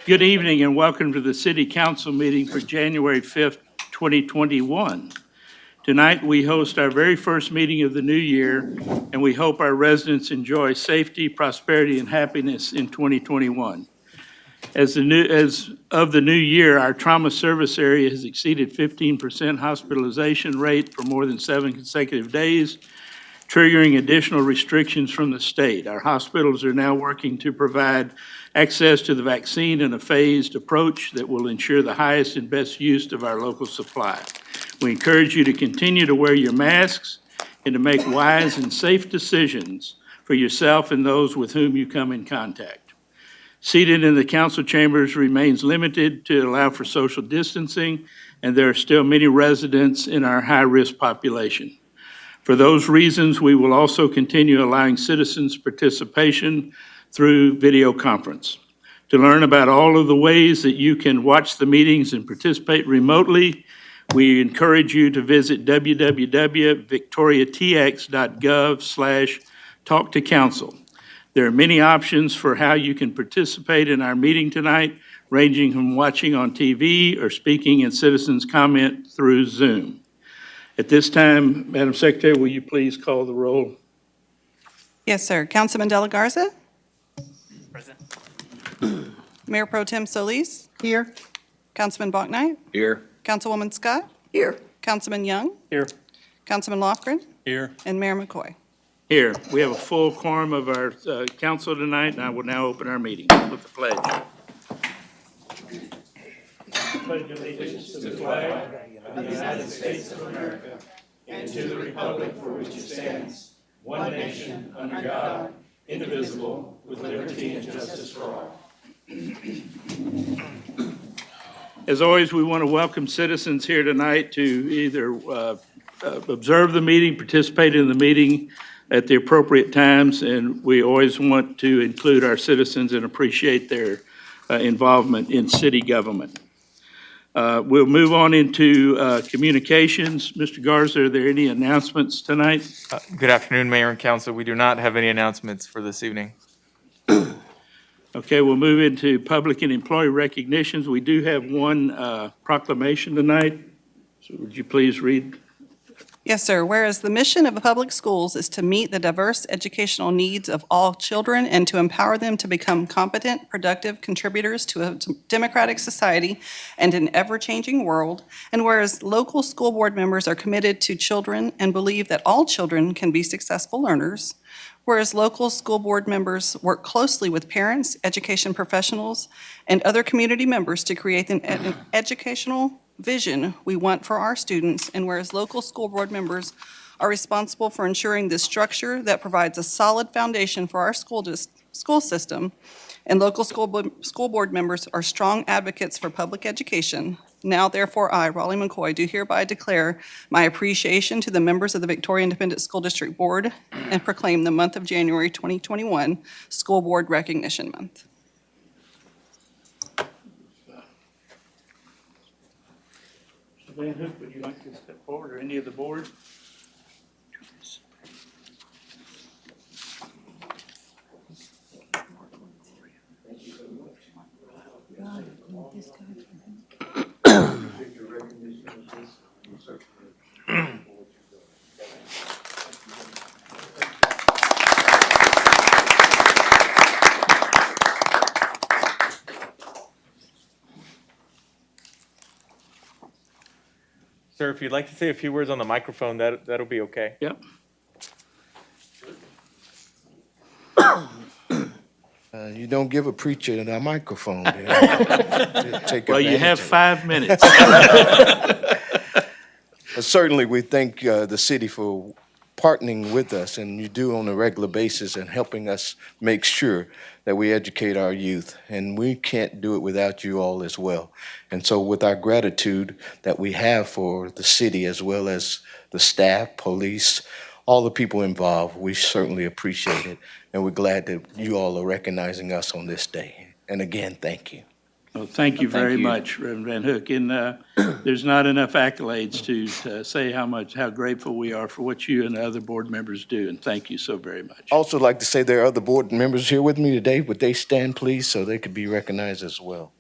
Good evening and welcome to the City Council meeting for January 5th, 2021. Tonight, we host our very first meeting of the new year, and we hope our residents enjoy safety, prosperity, and happiness in 2021. As of the new year, our trauma service area has exceeded 15% hospitalization rate for more than 7 consecutive days, triggering additional restrictions from the state. Our hospitals are now working to provide access to the vaccine in a phased approach that will ensure the highest and best use of our local supply. We encourage you to continue to wear your masks and to make wise and safe decisions for yourself and those with whom you come in contact. Seated in the council chambers remains limited to allow for social distancing, and there are still many residents in our high-risk population. For those reasons, we will also continue allowing citizens participation through video conference. To learn about all of the ways that you can watch the meetings and participate remotely, we encourage you to visit www.victoriatx.gov/talktocouncil. There are many options for how you can participate in our meeting tonight, ranging from watching on TV or speaking in citizens' comment through Zoom. At this time, Madam Secretary, will you please call the roll? Yes, sir. Councilman De La Garza? Present. Mayor Pro Tem Solis? Here. Councilman Bachnight? Here. Councilwoman Scott? Here. Councilman Young? Here. Councilman Lofgren? Here. And Mayor McCoy. Here. We have a full quorum of our council tonight, and I will now open our meeting with the pledge. Pledge allegiance to the flag of the United States of America and to the republic for which it stands, one nation, under God, indivisible, with liberty and justice for all. As always, we want to welcome citizens here tonight to either observe the meeting, participate in the meeting at the appropriate times, and we always want to include our citizens and appreciate their involvement in city government. We'll move on into communications. Mr. Garza, are there any announcements tonight? Good afternoon, Mayor and Council. We do not have any announcements for this evening. Okay, we'll move into public and employee recognitions. We do have one proclamation tonight. So would you please read? Yes, sir. Whereas the mission of public schools is to meet the diverse educational needs of all children and to empower them to become competent, productive contributors to a democratic society and an ever-changing world, and whereas local school board members are committed to children and believe that all children can be successful learners, whereas local school board members work closely with parents, education professionals, and other community members to create an educational vision we want for our students, and whereas local school board members are responsible for ensuring the structure that provides a solid foundation for our school system, and local school board members are strong advocates for public education. Now, therefore, I, Raleigh McCoy, do hereby declare my appreciation to the members of the Victoria Independent School District Board and proclaim the month of January 2021 School Board Recognition Month. Mr. Van Hook, would you like to step forward, or any of the board? Sir, if you'd like to say a few words on the microphone, that'll be okay. Yep. You don't give a preacher a microphone. Well, you have 5 minutes. Certainly, we thank the city for partnering with us, and you do on a regular basis, and helping us make sure that we educate our youth. And we can't do it without you all as well. And so with our gratitude that we have for the city, as well as the staff, police, all the people involved, we certainly appreciate it. And we're glad that you all are recognizing us on this day. And again, thank you. Well, thank you very you. much, Reverend Van Hook. And there's not enough accolades to say how grateful we are for what you and the other board members do, and thank you so very much. Also like to say there are other board members here with me today. Would they stand, please, so they could be recognized as well?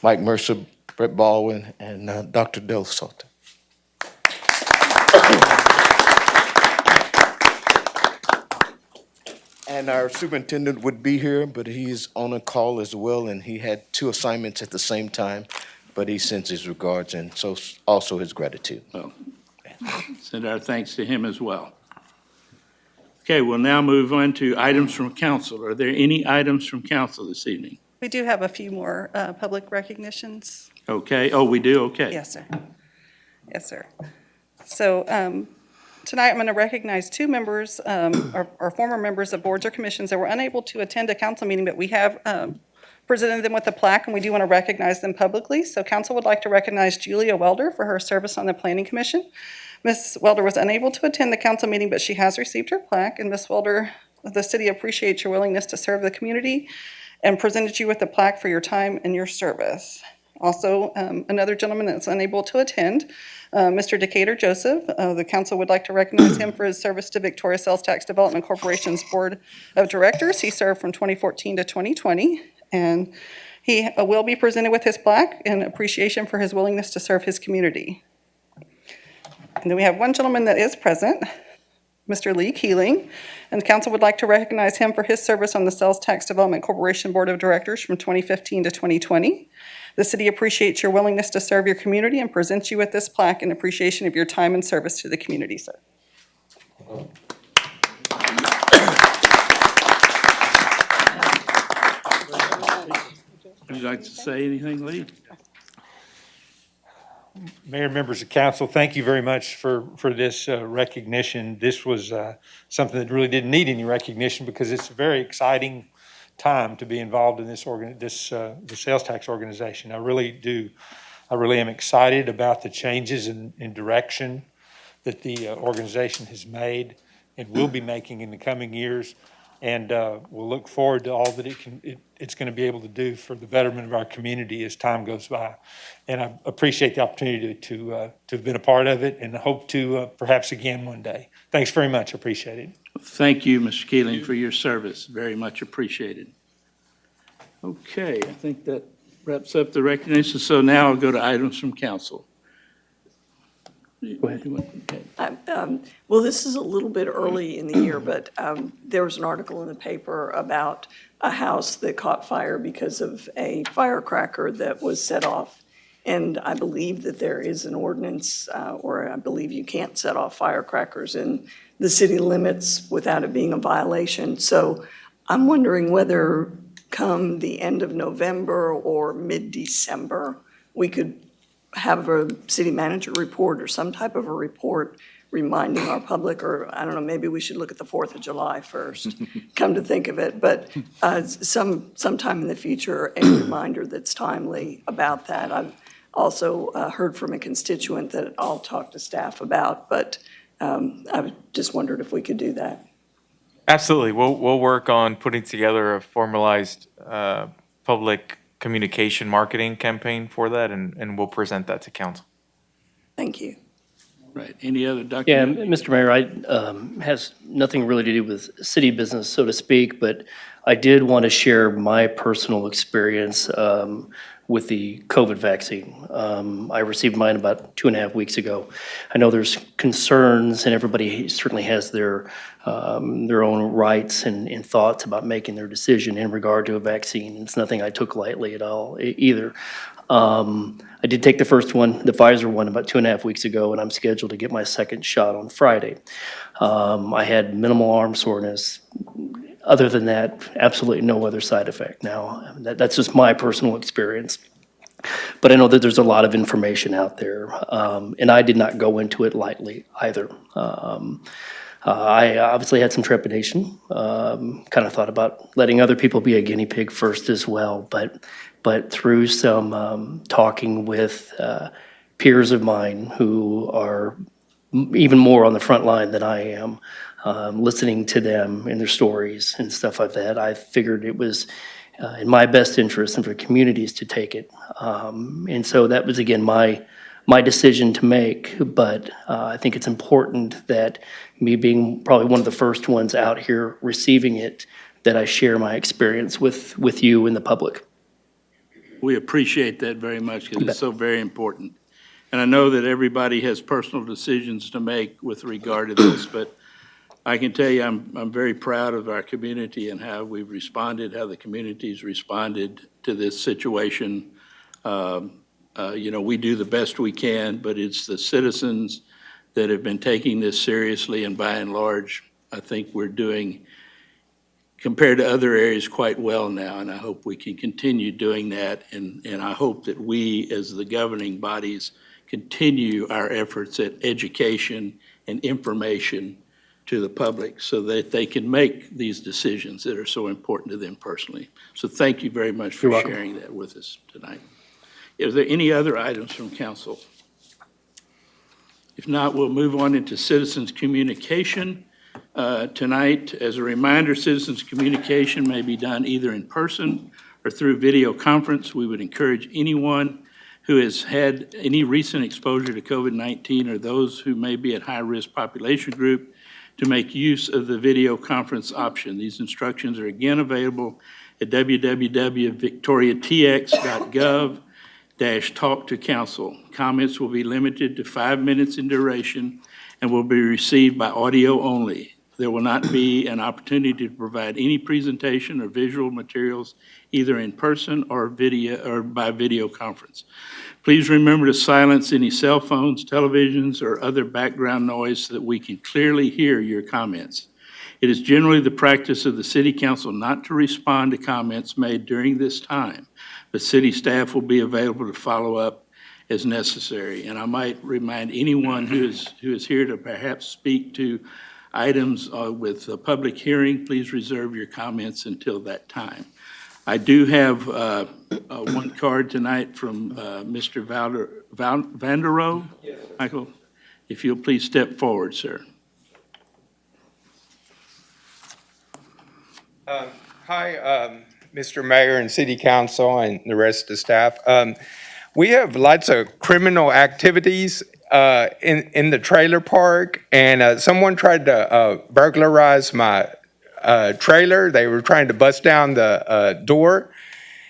Mike Mercer, Brett Baldwin, and Dr. Del Soto. And our superintendent would be here, but he's on a call as well, and he had 2 assignments at the same time, but he sends his regards and so also his gratitude. Well, send our thanks to him as well. Okay, we'll now move on to items from council. Are there any items from council this evening? We do have a few more public recognitions. Okay, oh, we do, okay. Yes, sir. Yes, sir. So tonight, I'm going to recognize 2 members, our former members of boards or commissions that were unable to attend a council meeting, but we have presented them with a plaque, and we do want to recognize them publicly. So council would like to recognize Julia Welder for her service on the Planning Commission. Ms. Welder was unable to attend the council meeting, but she has received her plaque, and Ms. Welder, the city appreciates your willingness to serve the community and presented you with a plaque for your time and your service. Also, another gentleman that's unable to attend, Mr. Decatur Joseph. The council would like to recognize him for his service to Victoria Sales Tax Development Corporation's Board of Directors. He served from 2014 to 2020, and he will be presented with his plaque in appreciation for his willingness to serve his community. And then we have one gentleman that is present, Mr. Lee Keeling, and the council would like to recognize him for his service on the Sales Tax Development Corporation Board of Directors from 2015 to 2020. The city appreciates your willingness to serve your community and presents you with this plaque in appreciation of your time and service to the community, sir. Would you like to say anything, Lee? Mayor and members of council, thank you very much for this recognition. This was something that really didn't need any recognition because it's a very exciting time to be involved in the sales tax organization. I really am excited about the changes in direction that the organization has made and will be making in the coming years. And we'll look forward to all that it's going to be able to do for the betterment of our community as time goes by. And I appreciate the opportunity to have been a part of it and hope to perhaps again one day. Thanks very much. I appreciate it. Thank you, Mr. Keeling, for your service. Very much appreciated. Okay, I think that wraps up the recognition. So now I'll go to items from council. Go ahead. Okay. Well, this is a little bit early in the year, but there was an article in the paper about a house that caught fire because of a firecracker that was set off. And I believe that there is an ordinance, or I believe you can't set off firecrackers in the city limits without it being a violation. So I'm wondering whether come the end of November or mid-December, we could have a city manager report or some type of a report reminding our public, or I don't know, maybe we should look at the 4th of July first, come to think of it. But sometime in the future, a reminder that's timely about that. I've also heard from a constituent that I'll talk to staff about, but I just wondered if we could do that. Absolutely. We'll work on putting together a formalized public communication marketing campaign for that, and we'll present that to council. Thank you. Right. Any other, Dr.? Yeah, Mr. Mayor, has nothing really to do with city business, so to speak, but I did want to share my personal experience with the COVID vaccine. I received mine about 2.5 weeks ago. I know there's concerns, and everybody certainly has their own rights and thoughts about making their decision in regard to a vaccine. It's nothing I took lightly at all either. I did take the first one, the Pfizer one, about 2.5 weeks ago, and I'm scheduled to get my second shot on Friday. I had minimal arm soreness. Other than that, absolutely no other side effect. Now, that's just my personal experience. But I know that there's a lot of information out there, and I did not go into it lightly either. I obviously had some trepidation, kind of thought about letting other people be a guinea pig first as well, but through some talking with peers of mine who are even more on the front line than I am, listening to them and their stories and stuff like that, I figured it was in my best interest and for communities to take it. And so that was, again, my decision to make, but I think it's important that me being probably one of the first ones out here receiving it, that I share my experience with you and the public. We appreciate that very much because it's so very important. And I know that everybody has personal decisions to make with regard to this, but I can tell you I'm very proud of our community and how we've responded, how the community's responded to this situation. We do the best we can, but it's the citizens that have been taking this seriously, and by and large, I think we're doing, compared to other areas, quite well now, and I hope we can continue doing that, and I hope that we, as the governing bodies, continue our efforts at education and information to the public so that they can make these decisions that are so important to them personally. So thank you very much for You're welcome. sharing that with us tonight. Is there any other items from council? If not, we'll move on into citizens' communication. Tonight, as a reminder, citizens' communication may be done either in person or through video conference. We would encourage anyone who has had any recent exposure to COVID-19 or those who may be at high-risk population group to make use of the video conference option. These instructions are again available at www.victoriatx.gov/talk to council. Comments will be limited to 5 minutes in duration and will be received by audio only. There will not be an opportunity to provide any presentation or visual materials either in person or by video conference. Please remember to silence any cell phones, televisions, or other background noise so that we can clearly hear your comments. It is generally the practice of the City Council not to respond to comments made during this time, but city staff will be available to follow up as necessary. And I might remind anyone who is here to perhaps speak to items with a public hearing, please reserve your comments until that time. I do have one card tonight from Mr. Vanderoe. Yes. Michael, if you'll please step forward, sir. Hi, Mr. Mayor and City Council and the rest of the staff. We have lots of criminal activities in the trailer park, and someone tried to burglarize my trailer. They were trying to bust down the door,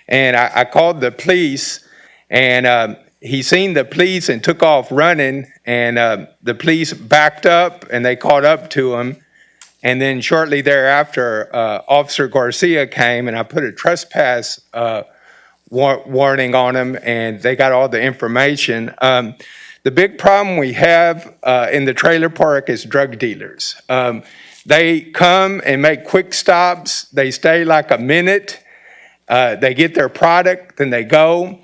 and I called the police, and he seen the police and took off running, and the police backed up and they caught up to him. And then shortly thereafter, Officer Garcia came, and I put a trespass warning on him, and they got all the information. The big problem we have in the trailer park is drug dealers. They come and make quick stops. They stay like a minute. They get their product, then they go.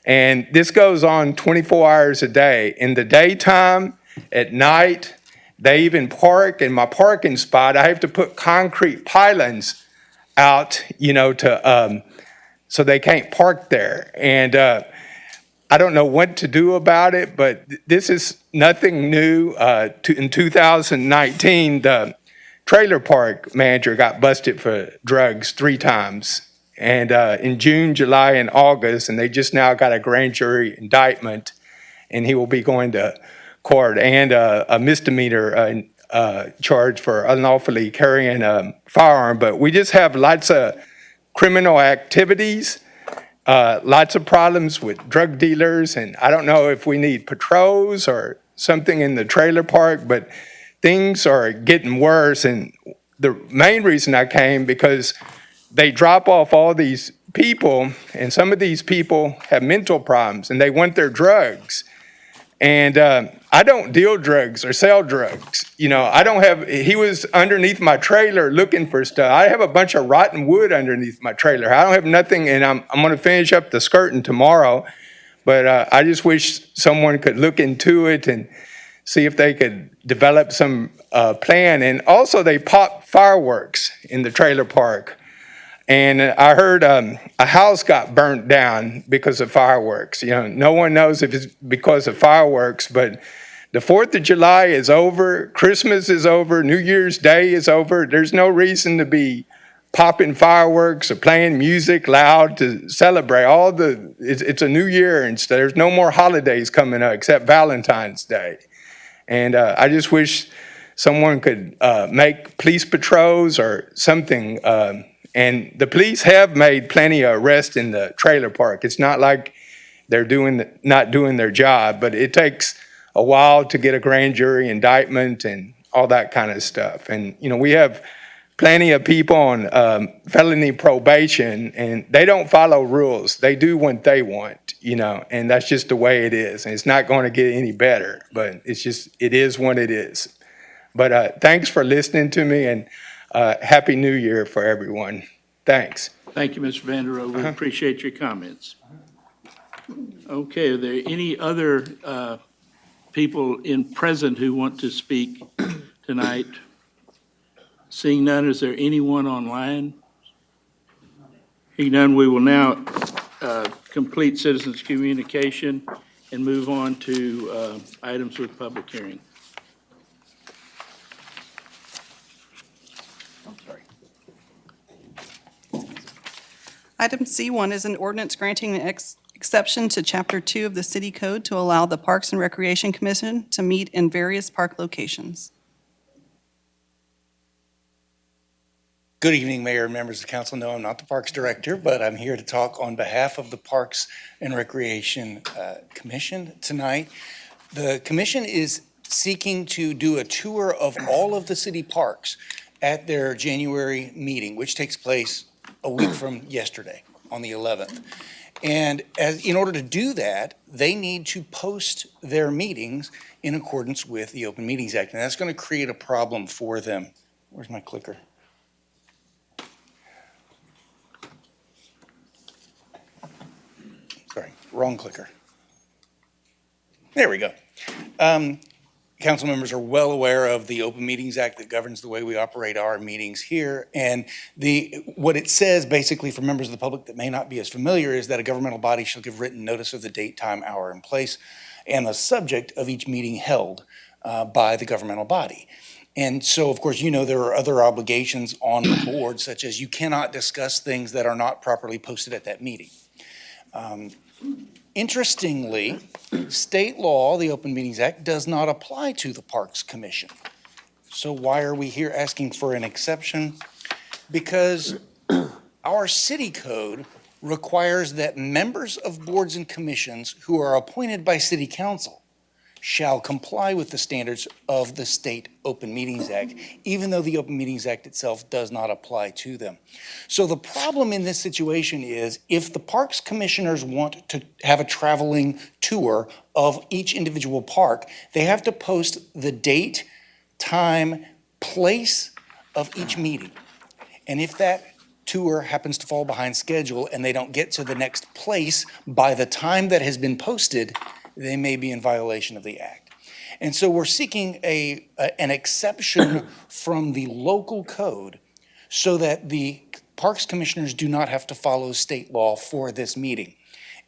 And this goes on 24 hours a day. In the daytime, at night, they even park in my parking spot. I have to put concrete pylons out, so they can't park there. And I don't know what to do about it, but this is nothing new. In 2019, the trailer park manager got busted for drugs 3 times. And in June, July, and August, and they just now got a grand jury indictment, and he will be going to court, and a misdemeanor charge for unlawfully carrying a firearm. But we just have lots of criminal activities, lots of problems with drug dealers, and I don't know if we need patrols or something in the trailer park, but things are getting worse. And the main reason I came because they drop off all these people, and some of these people have mental problems, and they want their drugs. And I don't deal drugs or sell drugs. He was underneath my trailer looking for stuff. I have a bunch of rotten wood underneath my trailer. I don't have nothing, and I'm going to finish up the skirting tomorrow. But I just wish someone could look into it and see if they could develop some plan. And also they pop fireworks in the trailer park. And I heard a house got burnt down because of fireworks. No one knows if it's because of fireworks, but the 4th of July is over, Christmas is over, New Year's Day is over. There's no reason to be popping fireworks or playing music loud to celebrate it's a new year, and so there's no more holidays coming up except Valentine's Day. And I just wish someone could make police patrols or something. And the police have made plenty of arrests in the trailer park. It's not like they're not doing their job, but it takes a while to get a grand jury indictment and all that kind of stuff. And, we have plenty of people on felony probation, and they don't follow rules. They do what they want, and that's just the way it is. And it's not going to get any better, but it is what it is. But thanks for listening to me, and Happy New Year for everyone. Thanks. Thank you, Mr. Vanderoe. We appreciate your comments. Okay, are there any other people present who want to speak tonight? Seeing none, is there anyone online? Seeing none, we will now complete citizens' communication and move on to items with public hearing. Item C1 is an ordinance granting an exception to Chapter 2 of the City Code to allow the Parks and Recreation Commission to meet in various park locations. Good evening, Mayor and members of the council. No, I'm not the Parks Director, but I'm here to talk on behalf of the Parks and Recreation Commission tonight. The commission is seeking to do a tour of all of the city parks at their January meeting, which takes place a week from yesterday, on the 11th. And in order to do that, they need to post their meetings in accordance with the Open Meetings Act. And that's going to create a problem for them. Where's my clicker? Sorry, wrong clicker. There we go. Council members are well aware of the Open Meetings Act that governs the way we operate our meetings here. And what it says basically for members of the public that may not be as familiar is that a governmental body shall give written notice of the date, time, hour, and place, and the subject of each meeting held by the governmental body. And so, of course, there are other obligations on the board, such as you cannot discuss things that are not properly posted at that meeting. Interestingly, state law, the Open Meetings Act, does not apply to the Parks Commission. So why are we here asking for an exception? Because our city code requires that members of boards and commissions who are appointed by city council shall comply with the standards of the state Open Meetings Act, even though the Open Meetings Act itself does not apply to them. So the problem in this situation is if the parks commissioners want to have a traveling tour of each individual park, they have to post the date, time, place of each meeting. And if that tour happens to fall behind schedule and they don't get to the next place by the time that has been posted, they may be in violation of the act. And so we're seeking an exception from the local code so that the parks commissioners do not have to follow state law for this meeting.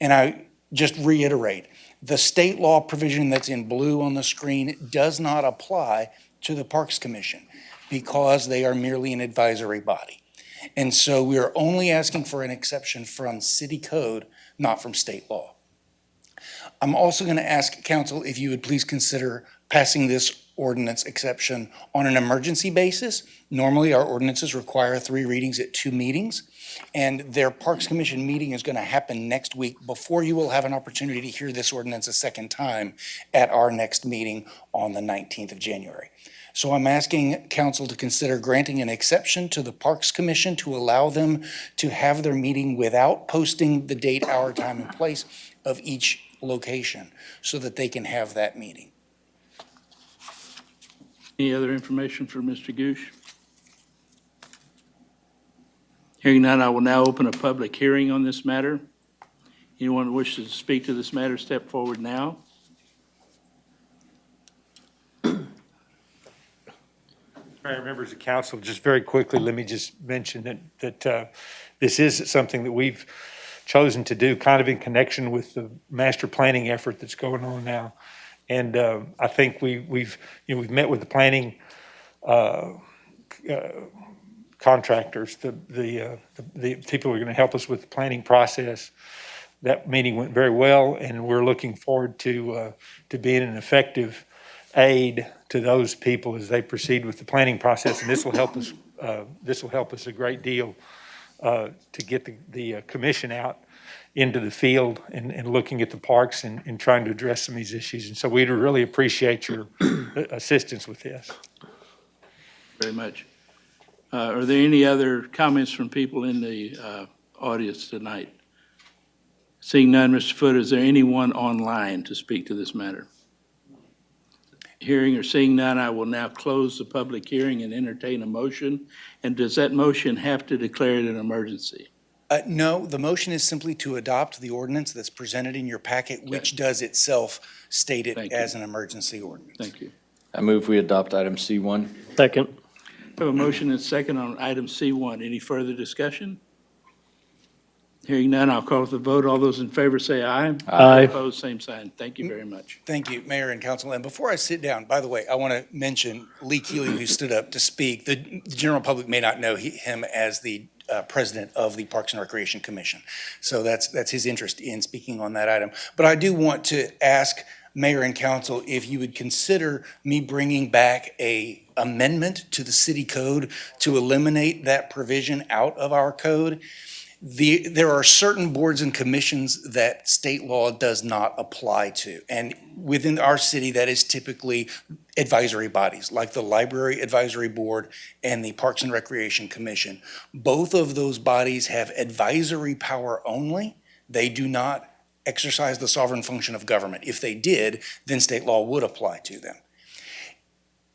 And I just reiterate, the state law provision that's in blue on the screen does not apply to the Parks Commission because they are merely an advisory body. And so we are only asking for an exception from city code, not from state law. I'm also going to ask council if you would please consider passing this ordinance exception on an emergency basis. Normally, our ordinances require 3 readings at 2 meetings, and their Parks Commission meeting is going to happen next week before you will have an opportunity to hear this ordinance a second time at our next meeting on the 19th of January. So I'm asking council to consider granting an exception to the Parks Commission to allow them to have their meeting without posting the date, hour, time, and place of each location so that they can have that meeting. Any other information for Mr. Gooch? Hearing none, I will now open a public hearing on this matter. Anyone who wishes to speak to this matter, step forward now. Mayor, members of council, just very quickly, let me just mention that this is something that we've chosen to do kind of in connection with the master planning effort that's going on now. And I think we've met with the planning contractors, the people who are going to help us with the planning process. That meeting went very well, and we're looking forward to being an effective aid to those people as they proceed with the planning process. And this will help us. This will help us a great deal to get the commission out into the field and looking at the parks and trying to address some of these issues. And so we'd really appreciate your assistance with this. Very much. Are there any other comments from people in the audience tonight? Seeing none, Mr. Foote, is there anyone online to speak to this matter? Hearing or seeing none, I will now close the public hearing and entertain a motion. And does that motion have to declare it an emergency? No, the motion is simply to adopt the ordinance that's presented in your packet, which does itself state it Thank you. as an emergency ordinance. Thank you. I move we adopt item C1. Second. We have a motion and second on item C1. Any further discussion? Hearing none, I'll call for the vote. All those in favor say aye. Aye. Opposed, same sign. Thank you very much. Thank you, Mayor and Council. And before I sit down, by the way, I want to mention Lee Keeling, who stood up to speak. The general public may not know him as the president of the Parks and Recreation Commission. So that's his interest in speaking on that item. But I do want to ask Mayor and Council if you would consider me bringing back a amendment to the city code to eliminate that provision out of our code. There are certain boards and commissions that state law does not apply to. And within our city, that is typically advisory bodies, like the Library Advisory Board and the Parks and Recreation Commission. Both of those bodies have advisory power only. They do not exercise the sovereign function of government. If they did, then state law would apply to them.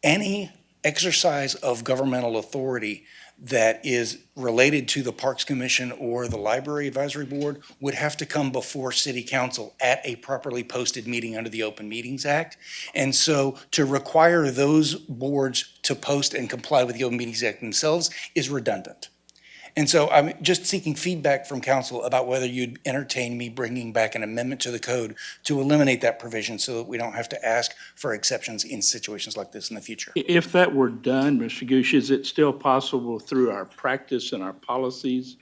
Any exercise of governmental authority that is related to the Parks Commission or the Library Advisory Board would have to come before City Council at a properly posted meeting under the Open Meetings Act. And so to require those boards to post and comply with the Open Meetings Act themselves is redundant. And so I'm just seeking feedback from council about whether you'd entertain me bringing back an amendment to the code to eliminate that provision so that we don't have to ask for exceptions in situations like this in the future. If that were done, Mr. Gooch, is it still possible through our practice and our policies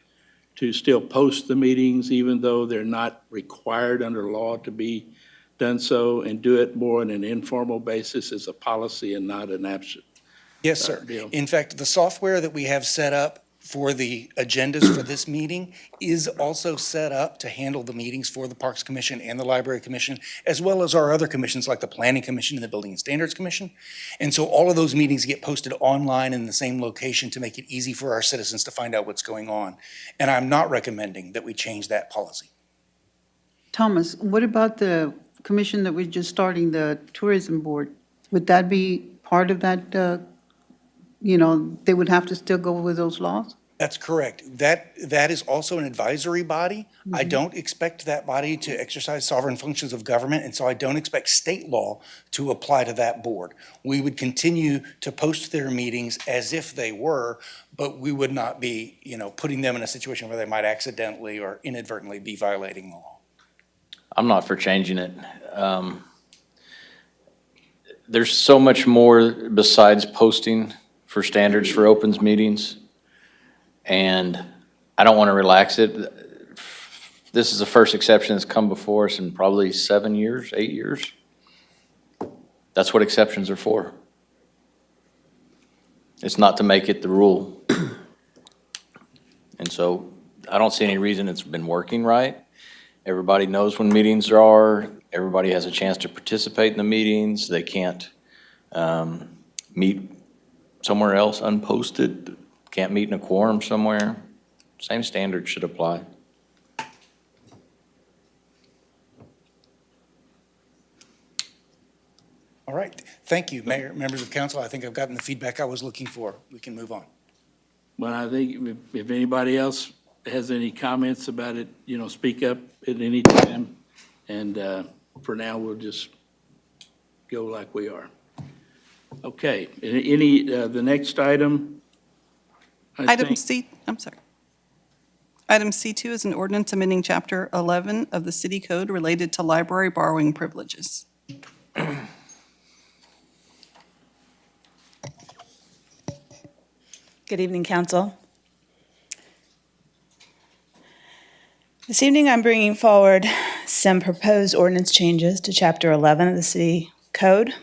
to still post the meetings even though they're not required under law to be done so, and do it more on an informal basis as a policy and not an absent? Yes, sir. Deal. In fact, the software that we have set up for the agendas for this meeting is also set up to handle the meetings for the Parks Commission and the Library Commission, as well as our other commissions like the Planning Commission and the Building and Standards Commission. And so all of those meetings get posted online in the same location to make it easy for our citizens to find out what's going on. And I'm not recommending that we change that policy. Thomas, what about the commission that we're just starting, the Tourism Board? Would that be part of that, they would have to still go with those laws? That's correct. That is also an advisory body. I don't expect that body to exercise sovereign functions of government, and so I don't expect state law to apply to that board. We would continue to post their meetings as if they were, but we would not be, putting them in a situation where they might accidentally or inadvertently be violating the law. I'm not for changing it. There's so much more besides posting for standards for opens meetings, and I don't want to relax it. This is the first exception that's come before us in probably 7 years, 8 years. That's what exceptions are for. It's not to make it the rule. And so I don't see any reason it's been working right. Everybody knows when meetings are. Everybody has a chance to participate in the meetings. They can't meet somewhere else unposted, can't meet in a quorum somewhere. Same standard should apply. All right. Thank you, Mayor, members of council. I think I've gotten the feedback I was looking for. We can move on. Well, I think if anybody else has any comments about it, speak up at any time. And for now, we'll just go like we are. Okay, the next item? Item C2 is an ordinance amending Chapter 11 of the City Code related to library borrowing privileges. Good evening, Council. This evening, I'm bringing forward some proposed ordinance changes to Chapter 11 of the City Code,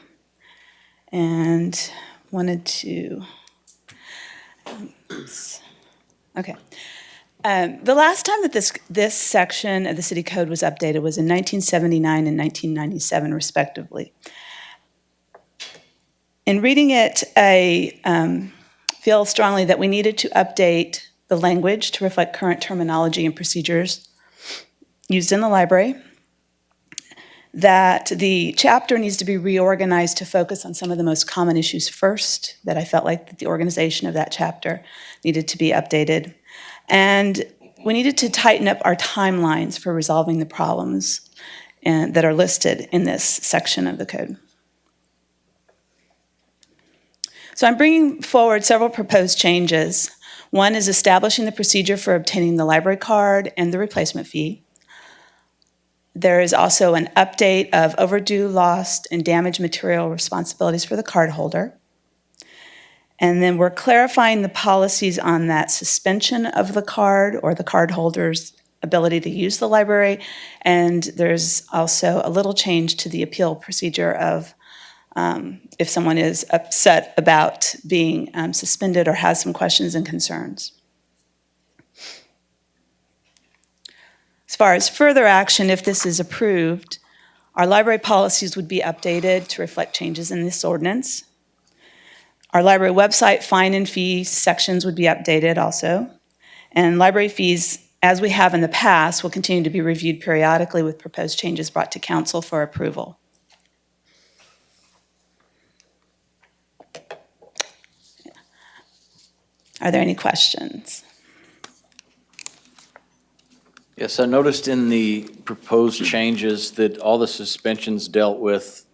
and wanted to, okay. The last time that this section of the City Code was updated was in 1979 and 1997, respectively. In reading it, I feel strongly that we needed to update the language to reflect current terminology and procedures used in the library, that the chapter needs to be reorganized to focus on some of the most common issues first, that I felt like that the organization of that chapter needed to be updated. And we needed to tighten up our timelines for resolving the problems that are listed in this section of the code. So I'm bringing forward several proposed changes. One is establishing the procedure for obtaining the library card and the replacement fee. There is also an update of overdue, lost, and damaged material responsibilities for the card holder. And then we're clarifying the policies on that suspension of the card or the card holder's ability to use the library. And there's also a little change to the appeal procedure of if someone is upset about being suspended or has some questions and concerns. As far as further action, if this is approved, our library policies would be updated to reflect changes in this ordinance. Our library website fine and fee sections would be updated also. And library fees, as we have in the past, will continue to be reviewed periodically with proposed changes brought to council for approval. Are there any questions? Yes, I noticed in the proposed changes that all the suspensions dealt with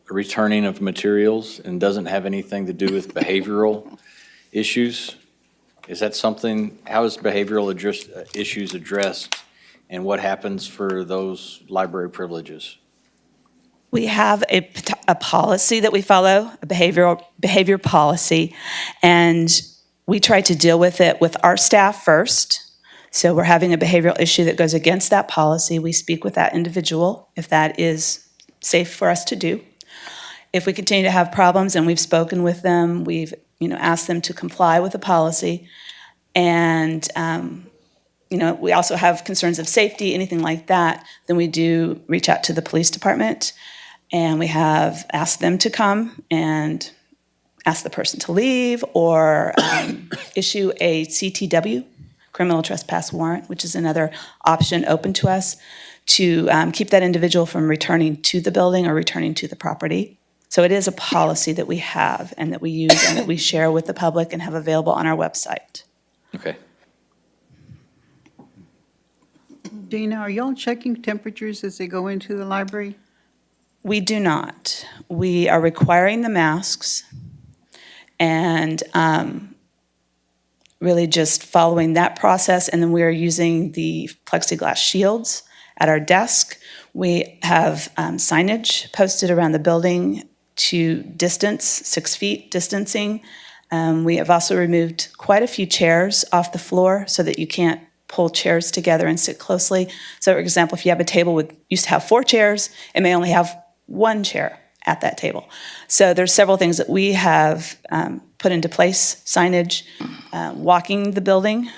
returning of materials and doesn't have anything to do with behavioral issues. Is that something, how is behavioral issues addressed, and what happens for those library privileges? We have a policy that we follow, a behavior policy, and we try to deal with it with our staff first. So we're having a behavioral issue that goes against that policy. We speak with that individual if that is safe for us to do. If we continue to have problems and we've spoken with them, we've asked them to comply with the policy. And we also have concerns of safety, anything like that, then we do reach out to the police department. And we have asked them to come and ask the person to leave or issue a CTW, criminal trespass warrant, which is another option open to us to keep that individual from returning to the building or returning to the property. So it is a policy that we have and that we use and that we share with the public and have available on our website. Okay. Dana, are y'all checking temperatures as they go into the library? We do not. We are requiring the masks and really just following that process. And then we are using the plexiglass shields at our desk. We have signage posted around the building to distance, 6 feet distancing. We have also removed quite a few chairs off the floor so that you can't pull chairs together and sit closely. So for example, if you have a table used to have 4 chairs, it may only have 1 chair at that table. So there's several things that we have put into place, signage, walking the building.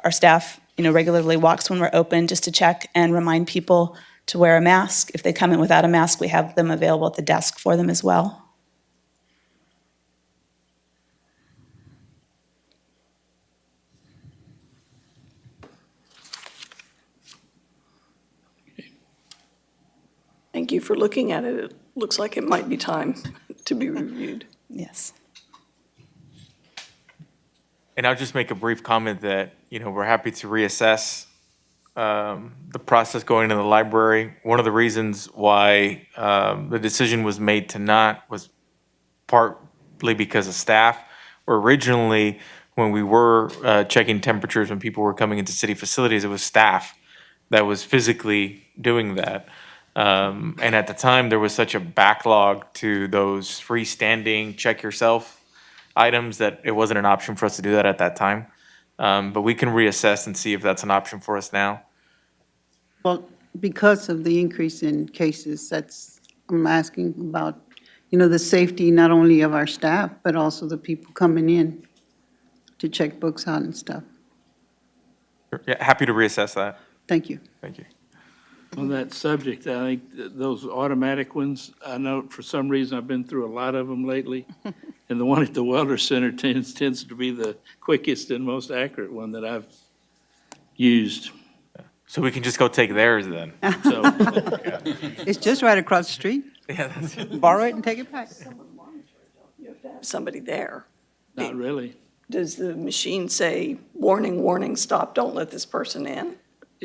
Our staff, regularly walks when we're open just to check and remind people to wear a mask. If they come in without a mask, we have them available at the desk for them as well. Thank you for looking at it. It looks like it might be time to be reviewed. Yes. And I'll just make a brief comment that, we're happy to reassess the process going into the library. One of the reasons why the decision was made to not was partly because of staff. Originally, when we were checking temperatures when people were coming into city facilities, it was staff that was physically doing that. And at the time, there was such a backlog to those freestanding check yourself items that it wasn't an option for us to do that at that time. But we can reassess and see if that's an option for us now. Well, because of the increase in cases, I'm asking about, the safety not only of our staff, but also the people coming in to check books out and stuff. Yeah, happy to reassess that. Thank you. Thank you. On that subject, I think those automatic ones, I know for some reason I've been through a lot of them lately. And the one at the Welder Center tends to be the quickest and most accurate one that I've used. So we can just go take theirs then. So, It's just right across the street. Yeah, that's Borrow it and take it back. You have to have somebody there. not really. Does the machine say, warning, warning, stop, don't let this person in?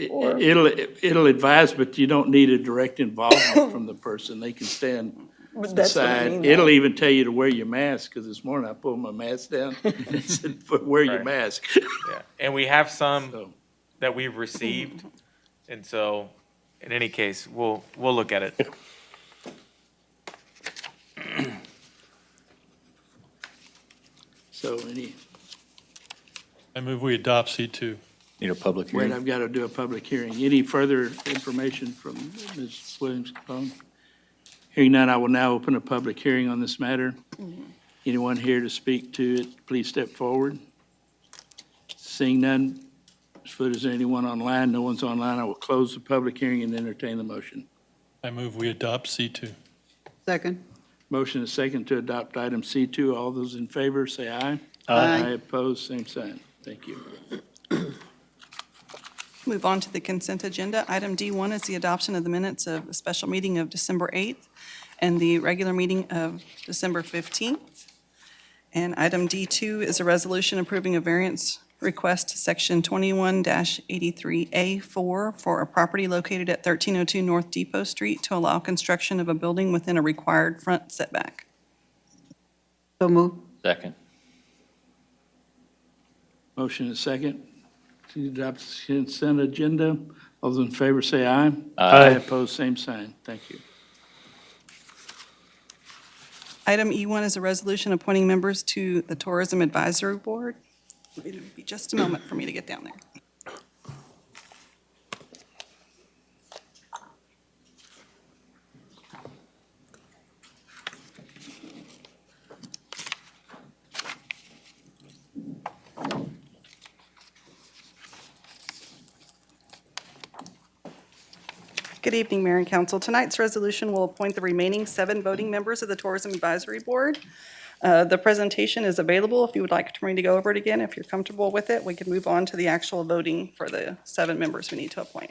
Or- It'll advise, but you don't need a direct involvement from the person. They can stand But that's what I aside. mean, It'll though. even tell you to wear your mask, because this morning I pulled my mask down and said, wear your Right. mask. Yeah, and we have some So, that we've received, and so, in any case, we'll look at it. so I move we adopt C2. Need a public wait, hearing? I've got to do a public hearing. Any further information from Ms. Williams-Capone? Hearing none, I will now open a public hearing on this matter. Anyone here to speak to it, please step forward. Seeing none, as far as anyone online, no one's online, I will close the public hearing and entertain the motion. I move we adopt C2. Second. Motion is second to adopt item C2. All those in favor, say aye. Aye. Opposed, same sign. Thank you. Move on to the consent agenda. Item D1 is the adoption of the minutes of a special meeting of December 8th and the regular meeting of December 15th. And item D2 is a resolution approving a variance request to Section 21-83A4 for a property located at 1302 North Depot Street to allow construction of a building within a required front setback. So move. Second. Motion is second to adopt the consent agenda. All those in favor say aye. Opposed, same sign. Thank you. Item E1 is a resolution appointing members to the Tourism Advisory Board. It'll be just a moment for me to get down there. Good evening, Mayor and Council. Tonight's resolution will appoint the remaining 7 voting members of the Tourism Advisory Board. The presentation is available if you would like me to go over it again. If you're comfortable with it, we can move on to the actual voting for the 7 members we need to appoint.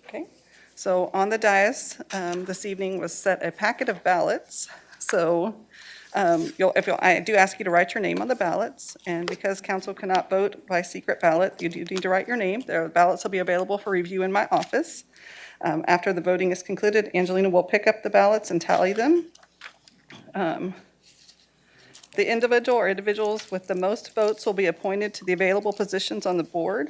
Okay, so on the dais this evening was set a packet of ballots. So I do ask you to write your name on the ballots, and because council cannot vote by secret ballot, you do need to write your name. The ballots will be available for review in my office. After the voting is concluded, Angelina will pick up the ballots and tally them. The individual or individuals with the most votes will be appointed to the available positions on the board.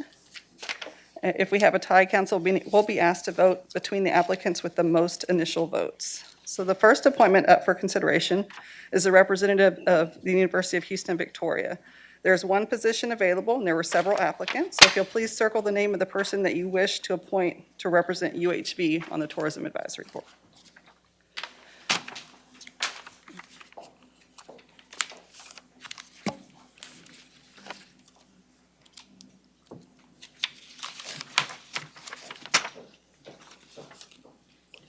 If we have a tie, council will be asked to vote between the applicants with the most initial votes. So the first appointment up for consideration is a representative of the University of Houston, Victoria. There's one position available, and there were several applicants. So if you'll please circle the name of the person that you wish to appoint to represent UHV on the Tourism Advisory Board.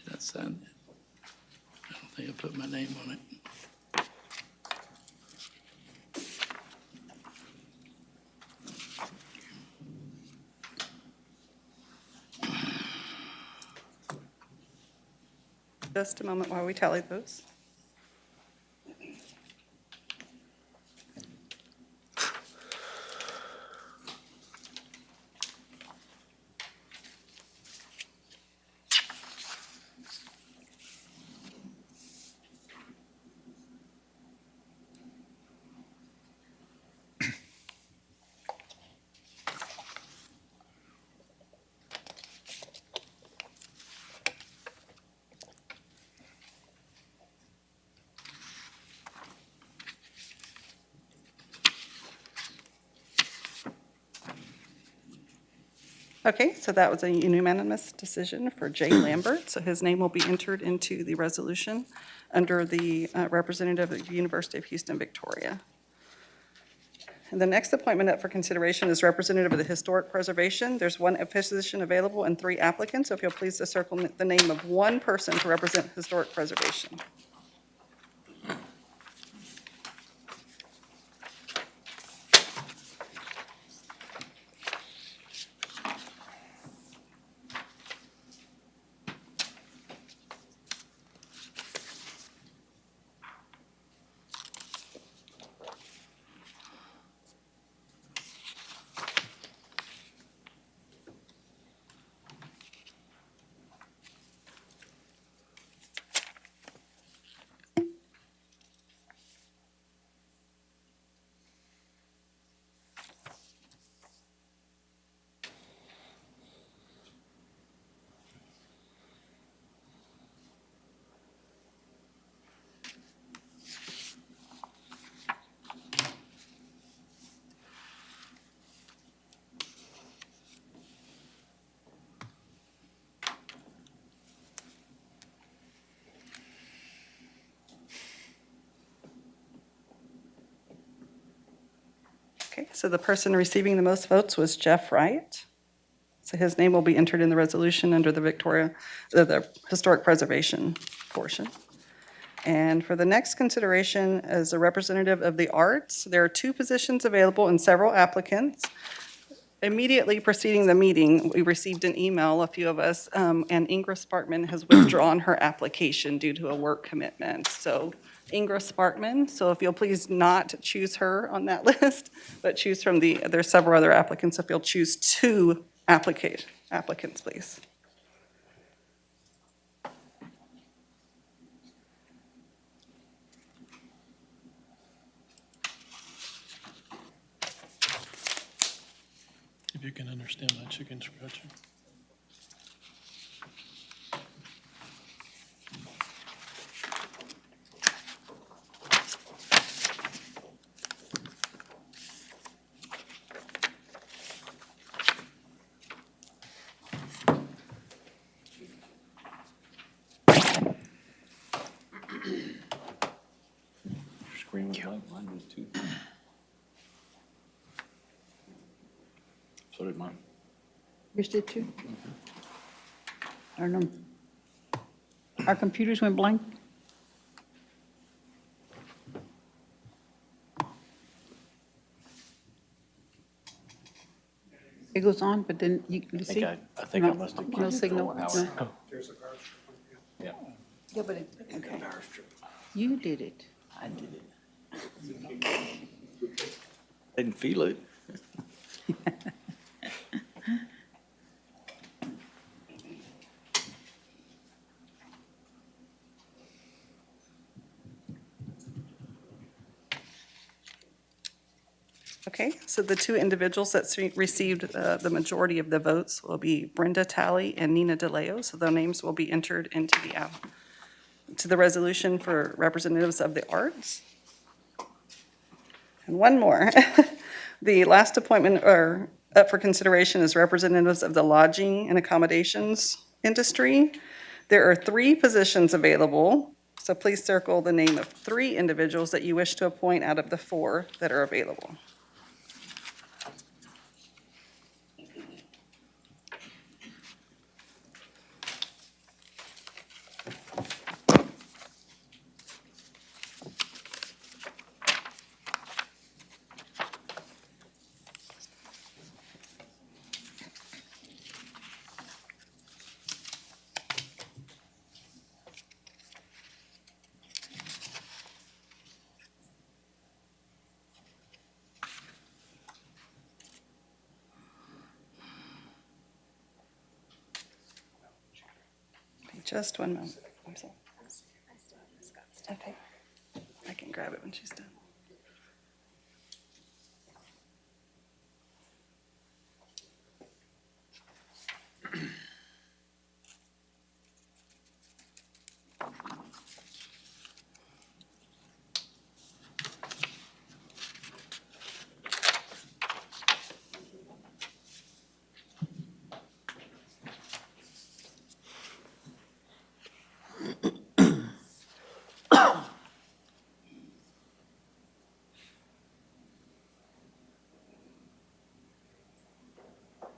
That sound? I don't think I put my name on it. Just a moment while we tally those. Okay, so that was a unanimous decision for Jay Lambert, so his name will be entered into the resolution under the representative of the University of Houston, Victoria. And the next appointment up for consideration is representative of the Historic Preservation. There's one position available and 3 applicants, so if you'll please just circle the name of one person to represent Historic Preservation. Okay, so the person receiving the most votes was Jeff Wright. So his name will be entered in the resolution under the Historic Preservation portion. And for the next consideration, as a representative of the arts, there are 2 positions available and several applicants. Immediately preceding the meeting, we received an email, a few of us, and Ingra Sparkman has withdrawn her application due to a work commitment. So Ingra Sparkman, so if you'll please not choose her on that list, but choose from there's several other applicants, if you'll choose 2 applicants, please. If you can understand my chicken scratching. Screen was blank, mine was too. So did mine. Yours did too? I don't know. Our computers went blank? It goes on, but then you see? I think I must have. No signal. Power. No. Yeah. Yeah, but it, okay. You did it. I did it. Didn't feel it. Okay, so the 2 individuals that received the majority of the votes will be Brenda Talley and Nina DeLeo, so their names will be entered into the resolution for representatives of the arts. And one more. The last appointment up for consideration is representatives of the lodging and accommodations industry. There are 3 positions available, so please circle the name of 3 individuals that you wish to appoint out of the 4 that are available. Just one moment. I'm sorry. Okay. I can grab it when she's done.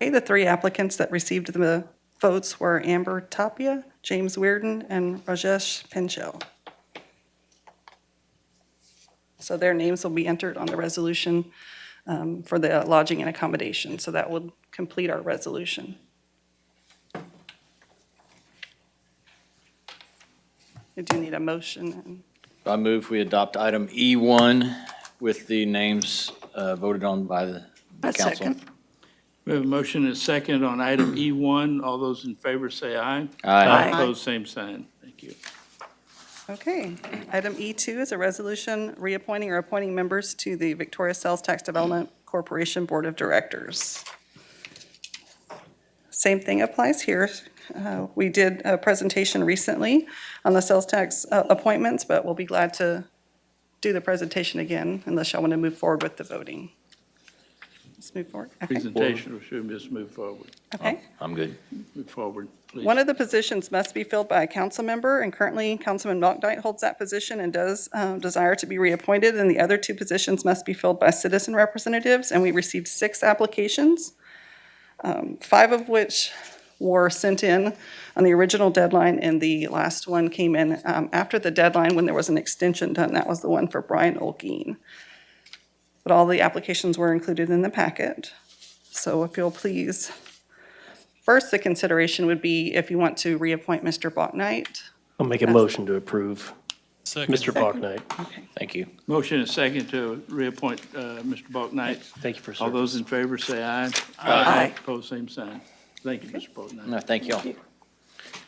Okay, the three applicants that received the votes were Amber Tapia, James Weirden, and Rajesh Pinchel. So their names will be entered on the resolution for the lodging and accommodation. So that will complete our resolution. We do need a motion. I move we adopt item E1 with the names voted on by the A council. second. We have a motion and a second on item E1. All those in favor say aye. Aye. Opposed, same sign. Thank you. Okay. Item E2 is a resolution reappointing or appointing members to the Victoria Sales Tax Development Corporation Board of Directors. Same thing applies here. We did a presentation recently on the sales tax appointments, but we'll be glad to do the presentation again unless y'all want to move forward with the voting. Let's move forward. Okay. Presentation, or should we just move forward? Okay. I'm good. Move forward, please. One of the positions must be filled by a council member, and currently Councilman Bouknight holds that position and does desire to be reappointed, and the other two positions must be filled by citizen representatives, and we received 6 applications, 5 of which were sent in on the original deadline, and the last one came in after the deadline when there was an extension done. That was the one for Brian Olkeen. But all the applications were included in the packet. So if you'll please, first, the consideration would be if you want to reappoint Mr. Bouknight. I'll make a motion to approve Second. Mr. Bouknight. Thank you. Motion and second to reappoint Mr. Bouknight. Thank you for All serving. those in favor say aye. Aye. Opposed, same sign. Thank you, Mr. Bouknight. No, thank y'all.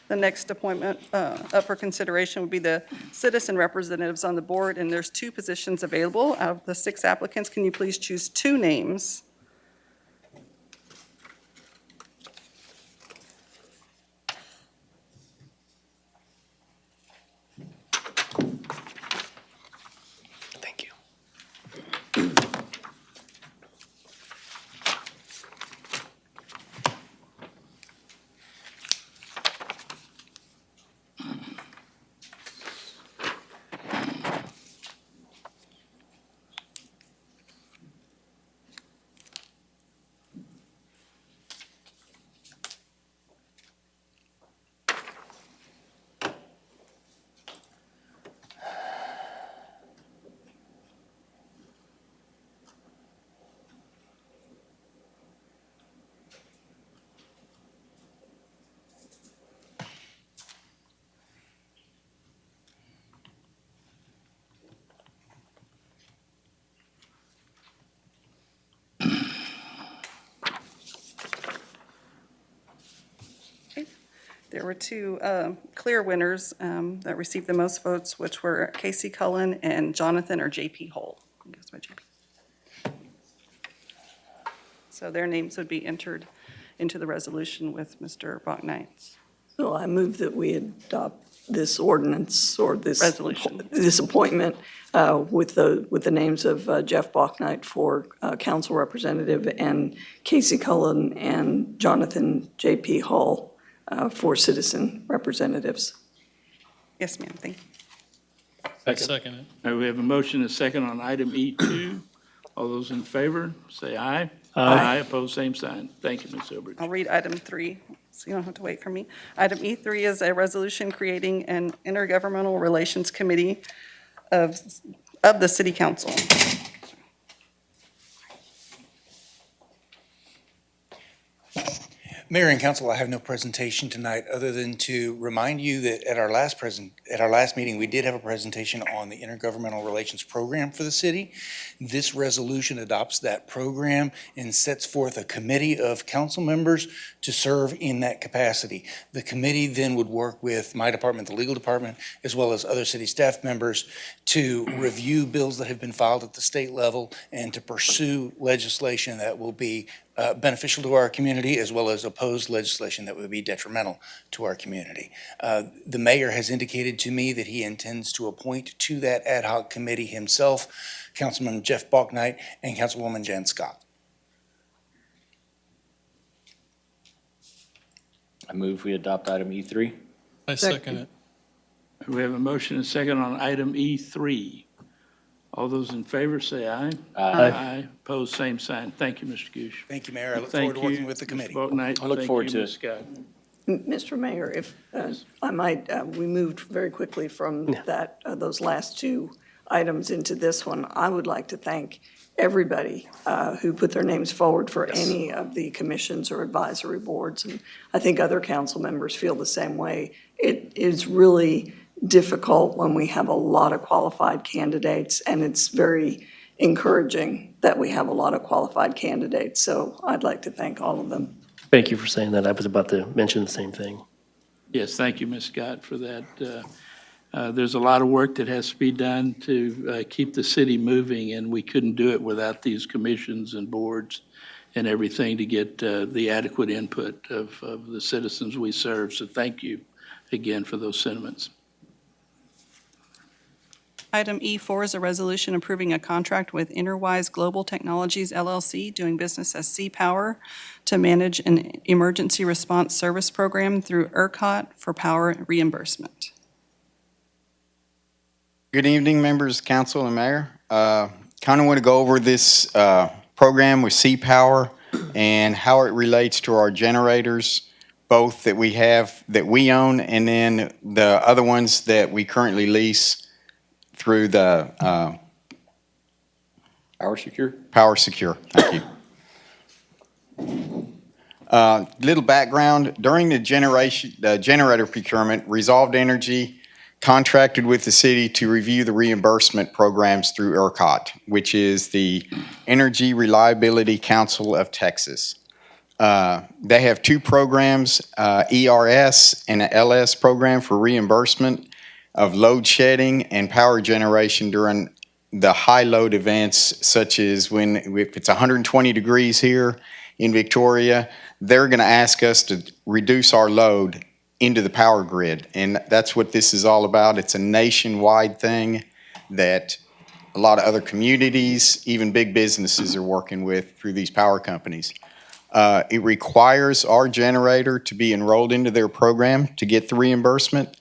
The next appointment up for consideration would be the citizen representatives on the board, and there's 2 positions available. Out of the 6 applicants, can you please choose 2 names? Thank you. There were 2 clear winners that received the most votes, which were Casey Cullen and Jonathan or JP Hull. I guess my JP. So their names would be entered into the resolution with Mr. Bouknight's. So I move that we adopt this ordinance or this. Resolution. This appointment with the names of Jeff Bouknight for council representative and Casey Cullen and Jonathan J.P. Hall for citizen representatives. Yes, ma'am, thank you. Second it. All right, we have a motion and a second on item E2. All those in favor, say aye. Aye. Opposed, same sign. Thank you, Ms. Silbert. I'll read item 3, so you don't have to wait for me. Item E3 is a resolution creating an intergovernmental relations committee of the city council. Mayor and council, I have no presentation tonight other than to remind you that at our last meeting, we did have a presentation on the Intergovernmental Relations Program for the city. This resolution adopts that program and sets forth a committee of council members to serve in that capacity. The committee then would work with my department, the legal department, as well as other city staff members to review bills that have been filed at the state level and to pursue legislation that will be beneficial to our community, as well as oppose legislation that would be detrimental to our community. The mayor has indicated to me that he intends to appoint to that ad hoc committee himself, Councilman Jeff Bouknight and Councilwoman Jan Scott. I move we adopt item E3. I second it. We have a motion and a second on item E3. All those in favor say aye. Aye. Aye. Opposed, same sign. Thank you, Mr. Goosh. Thank you, Mayor. I look Thank forward to working you, with the Mr. committee. Bouknight. I look forward to it. Thank you, Ms. Scott. Mr. Mayor, if I might, we moved very quickly from that, those last two items into this one. I would like to thank everybody who put their names forward for any of the commissions or advisory boards. And I think other council members feel the same way. It is really difficult when we have a lot of qualified candidates, and it's very encouraging that we have a lot of qualified candidates. So I'd like to thank all of them. Thank you for saying that. I was about to mention the same thing. Yes, thank you, Ms. Scott, for that. There's a lot of work that has to be done to keep the city moving, and we couldn't do it without these commissions and boards and everything to get the adequate input of the citizens we serve. So thank you again for those sentiments. Item E4 is a resolution approving a contract with Interwise Global Technologies LLC, doing business as CPower, to manage an emergency response service program through ERCOT for power reimbursement. Good evening, members, council, and mayor. Kind of want to go over this program with CPower and how it relates to our generators, both that we have, that we own, and then the other ones that we currently lease through the Power Secure? Power Secure. Thank you. Little background, during the generator procurement, Resolved Energy contracted with the city to review the reimbursement programs through ERCOT, which is the Energy Reliability Council of Texas. They have two programs, ERS and an LS program for reimbursement of load shedding and power generation during the high load events, such as if it's 120 degrees here in Victoria, they're going to ask us to reduce our load into the power grid. And that's what this is all about. It's a nationwide thing that a lot of other communities, even big businesses, are working with through these power companies. It requires our generator to be enrolled into their program to get the reimbursement.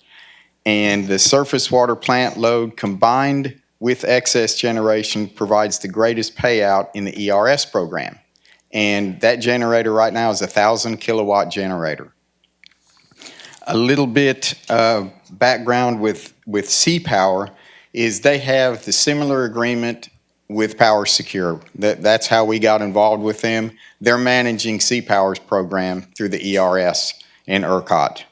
And the surface water plant load combined with excess generation provides the greatest payout in the ERS program. And that generator right now is a 1,000 kilowatt generator. A little bit of background with CPower is they have the similar agreement with Power Secure. That's how we got involved with them. They're managing CPower's program through the ERS and ERCOT.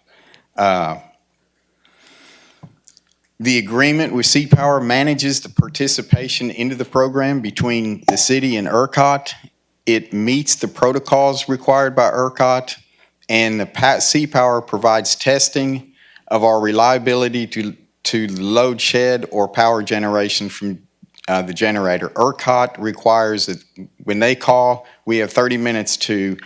The agreement with CPower manages the participation into the program between the city and ERCOT. It meets the protocols required by ERCOT, and the CPower provides testing of our reliability to load shed or power generation from the generator. ERCOT requires that when they call, we have 30 minutes to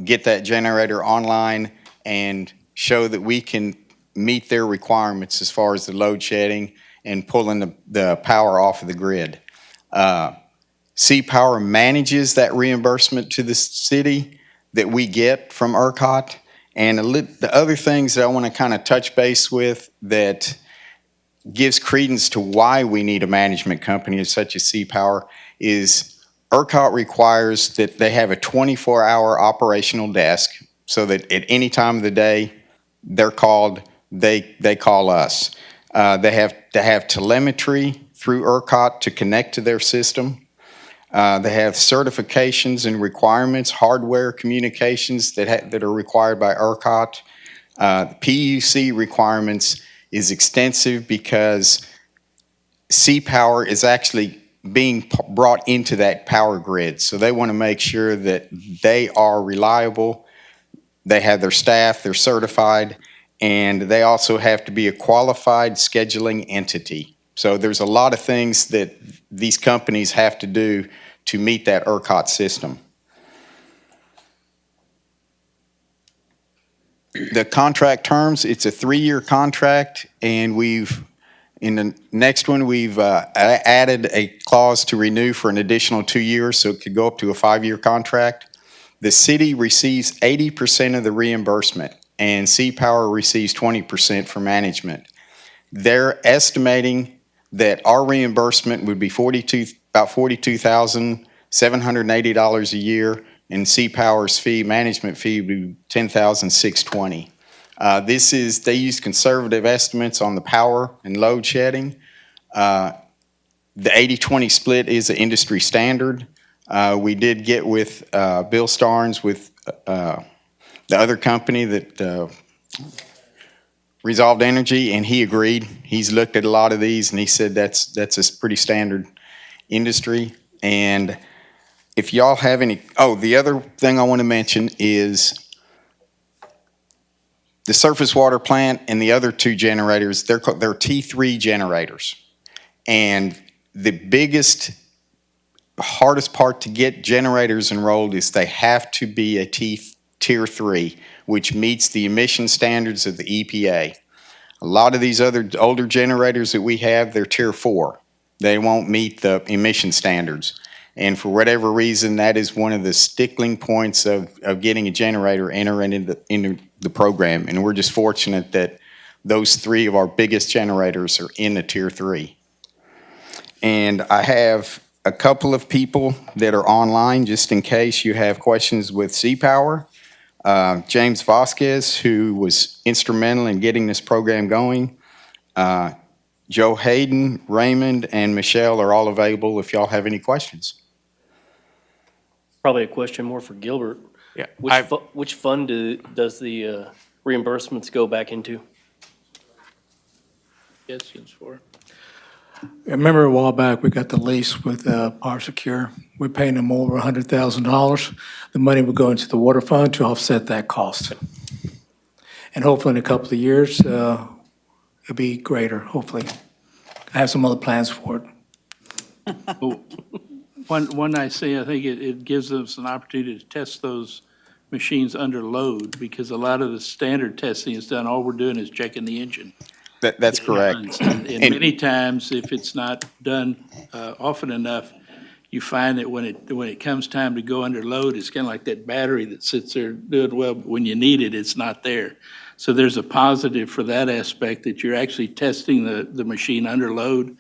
get that generator online and show that we can meet their requirements as far as the load shedding and pulling the power off of the grid. CPower manages that reimbursement to the city that we get from ERCOT. And the other things that I want to kind of touch base with that gives credence to why we need a management company such as CPower is ERCOT requires that they have a 24-hour operational desk so that at any time of the day they're called, they call us. They have to have telemetry through ERCOT to connect to their system. They have certifications and requirements, hardware communications that are required by ERCOT. The PUC requirements is extensive because CPower is actually being brought into that power grid. So they want to make sure that they are reliable, they have their staff, they're certified, and they also have to be a qualified scheduling entity. So there's a lot of things that these companies have to do to meet that ERCOT system. The contract terms, it's a 3-year contract, and in the next one, we've added a clause to renew for an additional 2 years, so it could go up to a 5-year contract. The city receives 80% of the reimbursement, and CPower receives 20% for management. They're estimating that our reimbursement would be about $42,780 a year, and CPower's management fee would be $10,620. They use conservative estimates on the power and load shedding. The 80-20 split is an industry standard. We did get with Bill Starnes with the other company that Resolved Energy, and he agreed. He's looked at a lot of these, and he said that's a pretty standard industry. And if y'all have any, the other thing I want to mention is the surface water plant and the other two generators, they're T3 generators. And the hardest part to get generators enrolled is they have to be a Tier 3, which meets the emission standards of the EPA. A lot of these other older generators that we have, they're Tier 4. They won't meet the emission standards. And for whatever reason, that is one of the stickling points of getting a generator entering into the program. And we're just fortunate that those three of our biggest generators are in the Tier 3. And I have a couple of people that are online, just in case you have questions with CPower. James Vasquez, who was instrumental in getting this program going. Joe Hayden, Raymond, and Michelle are all available if y'all have any questions. Probably a question more for Gilbert. Yeah, Which fund does the reimbursements go back into? Questions for? I remember a while back, we got the lease with Power Secure. We're paying them over $100,000. The money would go into the water fund to offset that cost. And hopefully in a couple of years, it'll be greater, hopefully. I have some other plans for it. One I say, I think it gives us an opportunity to test those machines under load, because a lot of the standard testing is done, all we're doing is checking the engine. That's correct. And many times, if it's not done often enough, you find that when it comes time to go under load, it's kind of like that battery that sits there doing well, but when you need it, it's not there. So there's a positive for that aspect, that you're actually testing the machine under load.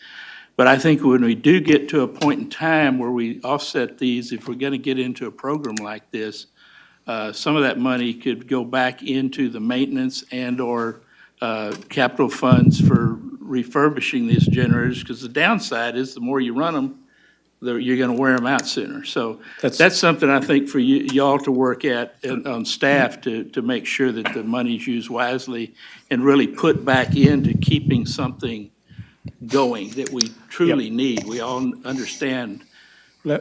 But I think when we do get to a point in time where we offset these, if we're going to get into a program like this, some of that money could go back into the maintenance and/or capital funds for refurbishing these generators, because the downside is the more you run them, you're going to wear them out sooner. So that's something I think for y'all to work at on staff to make sure that the money's used wisely and really put back into keeping something going that we truly need. We all understand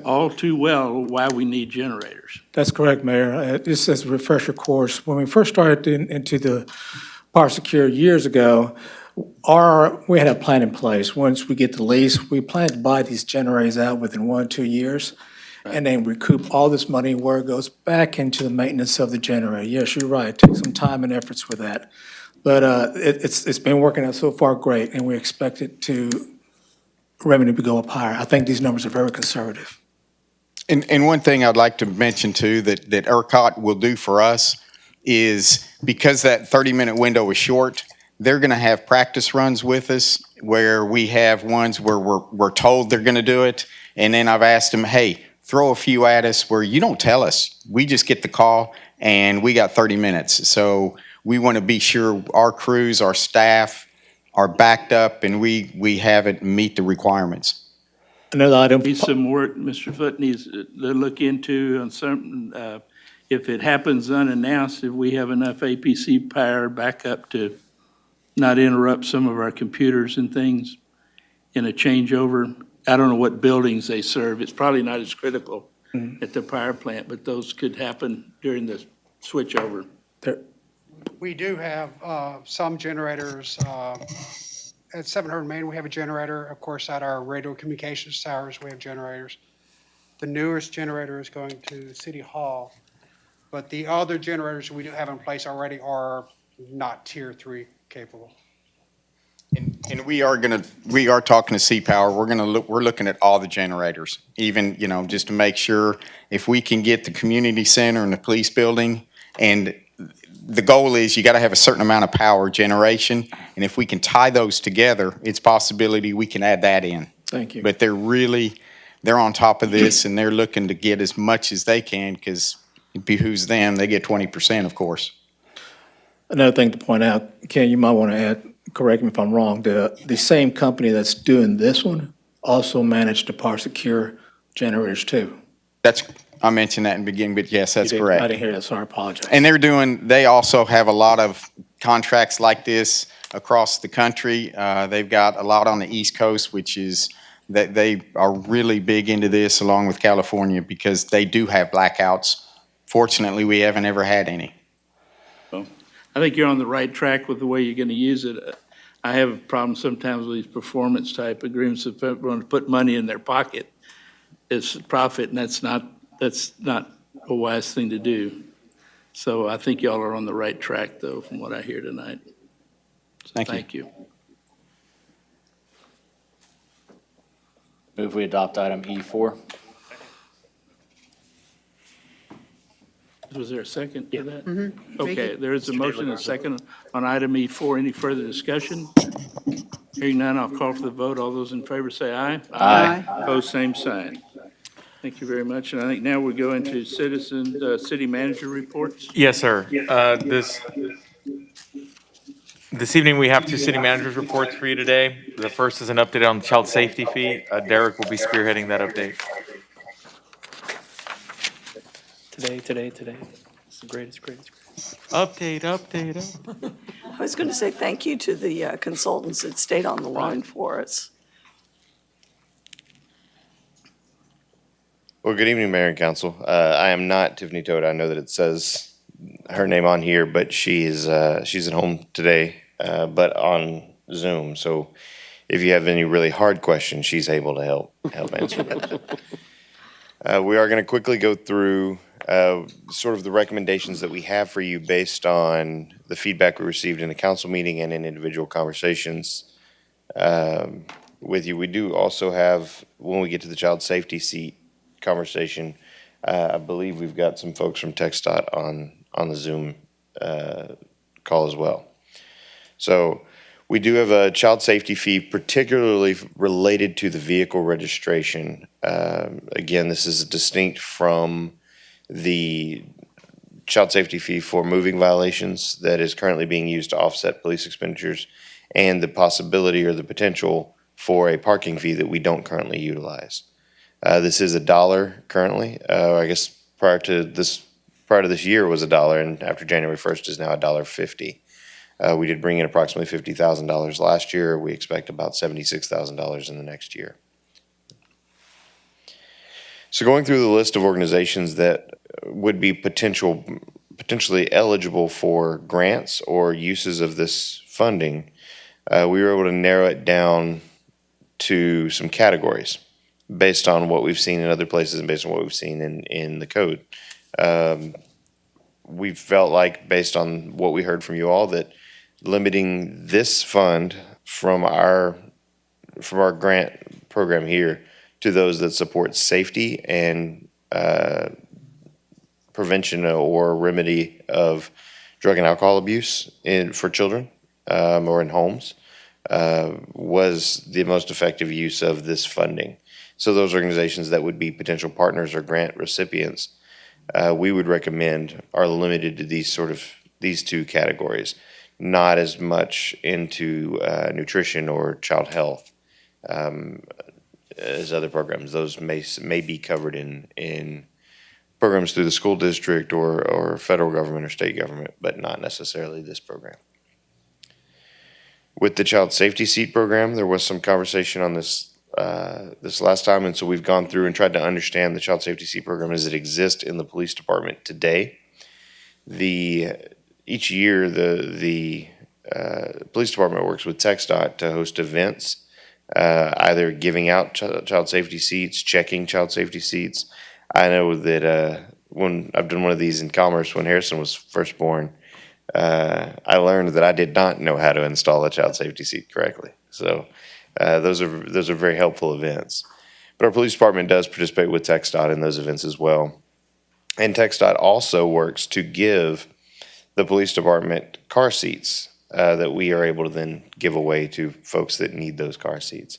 all too well why we need generators. That's correct, Mayor. Just as a refresher course, when we first started into the Power Secure years ago, we had a plan in place. Once we get the lease, we plan to buy these generators out within 1 or 2 years, and then recoup all this money where it goes back into the maintenance of the generator. Yes, you're right. It takes some time and efforts with that. But it's been working out so far great, and we expect revenue to go up higher. I think these numbers are very conservative. And one thing I'd like to mention too that ERCOT will do for us is, because that 30-minute window was short, they're going to have practice runs with us where we have ones where we're told they're going to do it. And then I've asked them, hey, throw a few at us where you don't tell us. We just get the call and we got 30 minutes. So we want to be sure our crews, our staff are backed up and we have it meet the requirements. Another item. Need some work Mr. Foote needs to look into on something. If it happens unannounced, if we have enough APC power backup to not interrupt some of our computers and things in a changeover. I don't know what buildings they serve. It's probably not as critical at the power plant, but those could happen during the switchover. We do have some generators. At 700 Main, we have a generator. Of course, at our radio communications towers, we have generators. The newest generator is going to City Hall. But the other generators we do have in place already are not Tier 3 capable. And we are talking to CPower. We're looking at all the generators, even, just to make sure if we can get the community center and the police building, and the goal is you got to have a certain amount of power generation, and if we can tie those together, it's possibility we can add that in. Thank you. But they're on top of this, and they're looking to get as much as they can because it behooves them. They get 20%, of course. Another thing to point out, Ken, you might want to add, correct me if I'm wrong, the same company that's doing this one also managed to Power Secure generators too. I mentioned that in the beginning, but yes, that's You didn't- correct. I didn't hear that, sorry, I apologize. And they also have a lot of contracts like this across the country. They've got a lot on the East Coast, which is that they are really big into this along with California because they do have blackouts. Fortunately, we haven't ever had any. I think you're on the right track with the way you're going to use it. I have a problem sometimes with these performance type agreements. If everyone put money in their pocket, it's profit, and that's not a wise thing to do. So I think y'all are on the right track, though, from what I hear tonight. So Thank you. you. Move we adopt item E4. Was there a second to that? Mm-hmm. Okay, there is a motion and a second on item E4. Any further discussion? Hearing none, I'll call for the vote. All those in favor say aye. Aye. Opposed, same sign. Thank you very much. And I think now we're going to city manager reports. Yes, sir. This evening, we have two city managers' reports for you today. The first is an update on the child safety fee. Derek will be spearheading that update. Today. It's the greatest. Update. I was going to say thank you to the consultants that stayed on the line for us. Well, good evening, Mayor and Council. I am not Tiffany Toad. I know that it says her name on here, but she's at home today, but on Zoom. So if you have any really hard questions, she's able to help answer that. We are going to quickly go through sort of the recommendations that we have for you based on the feedback we received in the council meeting and in individual conversations with you. We do also have, when we get to the child safety seat conversation, I believe we've got some folks from TxDOT on the Zoom call as well. So we do have a child safety fee particularly related to the vehicle registration. Again, this is distinct from the child safety fee for moving violations that is currently being used to offset police expenditures, and the possibility or the potential for a parking fee that we don't currently utilize. This is $1 currently. I guess prior to this year was $1, and after January 1st is now $1.50. We did bring in approximately $50,000 last year. We expect about $76,000 in the next year. So going through the list of organizations that would be potentially eligible for grants or uses of this funding, we were able to narrow it down to some categories based on what we've seen in other places and based on what we've seen in the code. We felt like, based on what we heard from you all, that limiting this fund from our grant program here to those that support safety and prevention or remedy of drug and alcohol abuse for children or in homes was the most effective use of this funding. So those organizations that would be potential partners or grant recipients, we would recommend are limited to these two categories, not as much into nutrition or child health as other programs. Those may be covered in programs through the school district or federal government or state government, but not necessarily this program. With the child safety seat program, there was some conversation on this last time, and so we've gone through and tried to understand the child safety seat program as it exists in the police department today. Each year, the police department works with TxDOT to host events, either giving out child safety seats, checking child safety seats. I know that when I've done one of these in Commerce, when Harrison was first born, I learned that I did not know how to install a child safety seat correctly. So those are very helpful events. But our police department does participate with TxDOT in those events as well. And TxDOT also works to give the police department car seats that we are able to then give away to folks that need those car seats.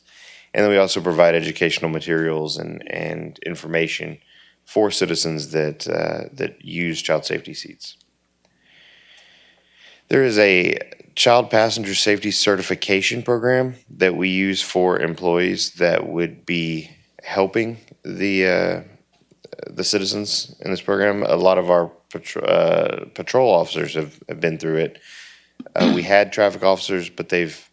And then we also provide educational materials and information for citizens that use child safety seats. There is a child passenger safety certification program that we use for employees that would be helping the citizens in this program. A lot of our patrol officers have been through it. We had traffic officers, but they've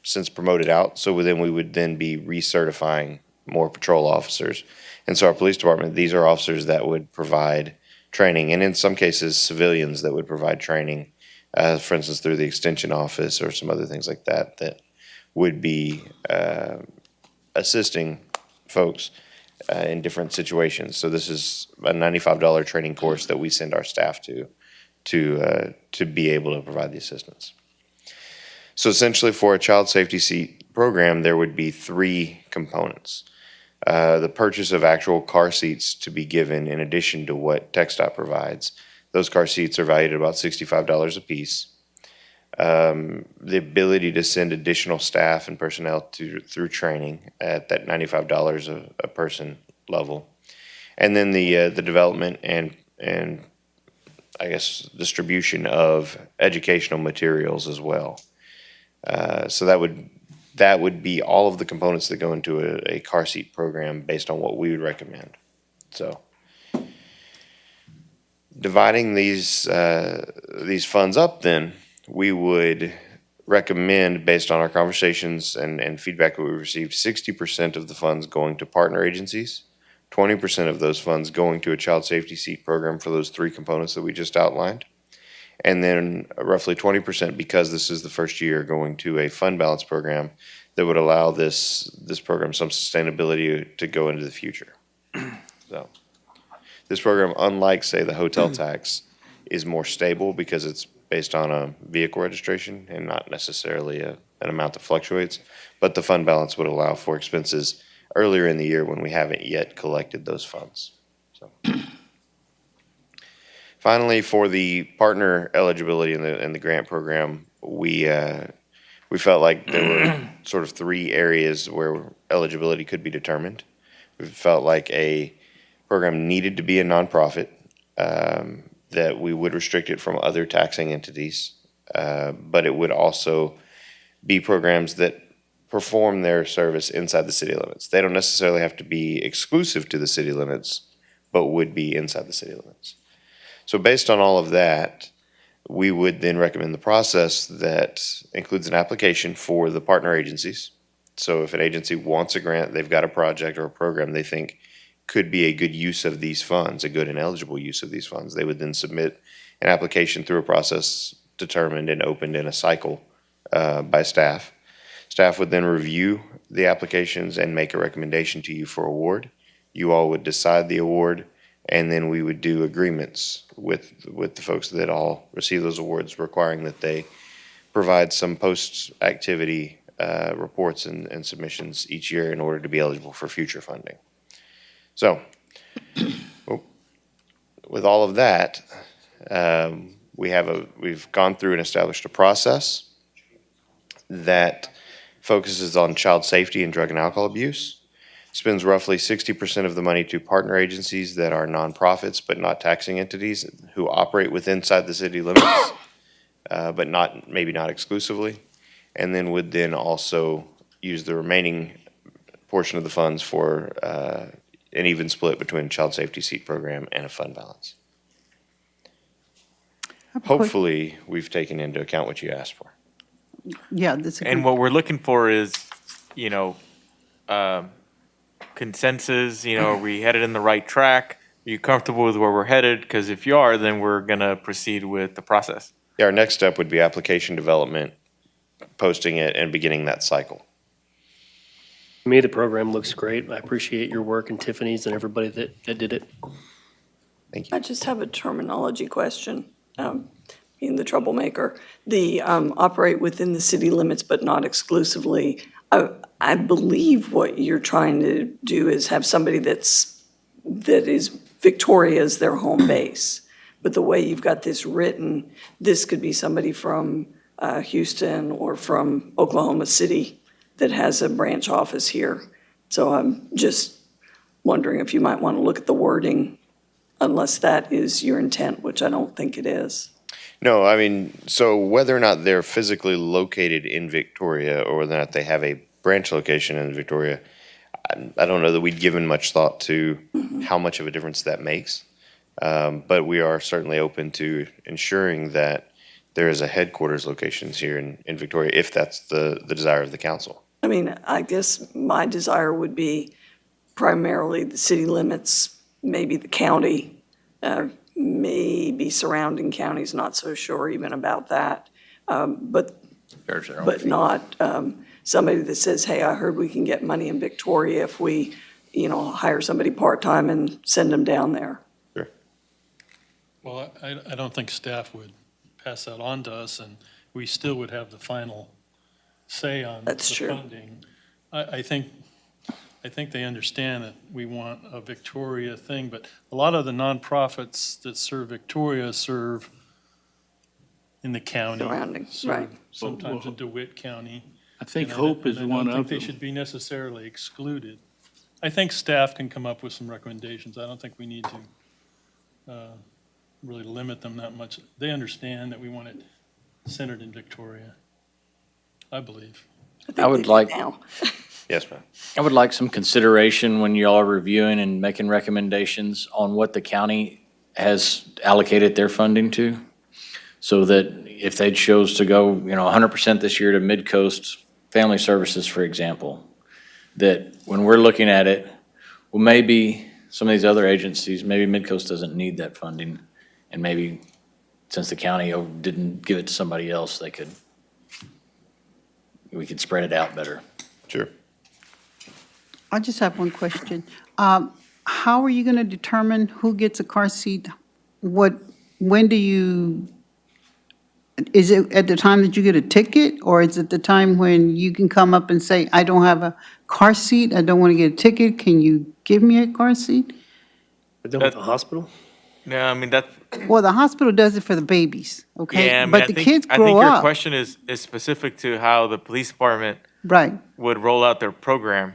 since promoted out. So then we would then be recertifying more patrol officers. And so our police department, these are officers that would provide training, and in some cases, civilians that would provide training, for instance, through the extension office or some other things like that, that would be assisting folks in different situations. So this is a $95 training course that we send our staff to be able to provide the assistance. So essentially, for a child safety seat program, there would be 3 components. The purchase of actual car seats to be given in addition to what TxDOT provides. Those car seats are valued at about $65 a piece. The ability to send additional staff and personnel through training at that $95 a person level. And then the development and I guess distribution of educational materials as well. So that would be all of the components that go into a car seat program based on what we would recommend. So dividing these funds up, then we would recommend, based on our conversations and feedback that we received, 60% of the funds going to partner agencies, 20% of those funds going to a child safety seat program for those 3 components that we just outlined. And then roughly 20%, because this is the first year, going to a fund balance program that would allow this program some sustainability to go into the future. So this program, unlike, say, the hotel tax, is more stable because it's based on a vehicle registration and not necessarily an amount that fluctuates. But the fund balance would allow for expenses earlier in the year when we haven't yet collected those funds. So. Finally, for the partner eligibility in the grant program, we felt like there were sort of 3 areas where eligibility could be determined. We felt like a program needed to be a nonprofit, that we would restrict it from other taxing entities, but it would also be programs that perform their service inside the city limits. They don't necessarily have to be exclusive to the city limits, but would be inside the city limits. So based on all of that, we would then recommend the process that includes an application for the partner agencies. So if an agency wants a grant, they've got a project or a program they think could be a good use of these funds, a good and eligible use of these funds, they would then submit an application through a process determined and opened in a cycle by staff. Staff would then review the applications and make a recommendation to you for award. You all would decide the award, and then we would do agreements with the folks that all receive those awards, requiring that they provide some post-activity reports and submissions each year in order to be eligible for future funding. So, with all of that, we've gone through and established a process that focuses on child safety and drug and alcohol abuse. Spends roughly 60% of the money to partner agencies that are nonprofits but not taxing entities who operate inside the city limits, but maybe not exclusively, and then would then also use the remaining portion of the funds for an even split between a child safety seat program and a fund balance. Hopefully, we've taken into account what you asked for. Yeah, that's a And good, what we're looking for is, consensus, are we headed in the right track? Are you comfortable with where we're headed? Because if you are, then we're going to proceed with the process. Yeah, our next step would be application development, posting it, and beginning that cycle. To me, the program looks great. I appreciate your work and Tiffany's and everybody that did it. Thank you. I just have a terminology question. Being the troublemaker, the operate within the city limits but not exclusively. I believe what you're trying to do is have somebody that is Victoria as their home base. But the way you've got this written, this could be somebody from Houston or from Oklahoma City that has a branch office here. So I'm just wondering if you might want to look at the wording, unless that is your intent, which I don't think it is. No, I mean, so whether or not they're physically located in Victoria or whether or not they have a branch location in Victoria, I don't know that we'd given much thought to how much of a difference that makes. But we are certainly open to ensuring that there is a headquarters locations here in Victoria, if that's the desire of the council. I mean, I guess my desire would be primarily the city limits, maybe the county, maybe surrounding counties, not so sure even about that. But not somebody that says, hey, I heard we can get money in Victoria if we, hire somebody part-time and send them down there. Well, I don't think staff would pass that on to us, and we still would have the final say on the funding. I think they understand that we want a Victoria thing, but a lot of the nonprofits that serve Victoria serve in the county. Surrounding, serve right. Sometimes in DeWitt County. I think And Hope is I one don't of think they them. should be necessarily excluded. I think staff can come up with some recommendations. I don't think we need to really limit them that much. They understand that we want it centered in Victoria, I believe. I would like, Yes, ma'am. I would like some consideration when y'all are reviewing and making recommendations on what the county has allocated their funding to. So that if they chose to go, 100% this year to Mid-Coast Family Services, for example, that when we're looking at it, well, maybe some of these other agencies, maybe Mid-Coast doesn't need that funding. And maybe since the county didn't give it to somebody else, we could spread it out better. Sure. I just have one question. How are you going to determine who gets a car seat? When do you, is it at the time that you get a ticket, or is it the time when you can come up and say, I don't have a car seat, I don't want to get a ticket, can you give me a car seat? But then with the hospital? No, I mean, that, Well, the hospital does it for the babies, okay? yeah, I mean, But the kids I think grow your up. question is specific to how the police department Right. would roll out their program.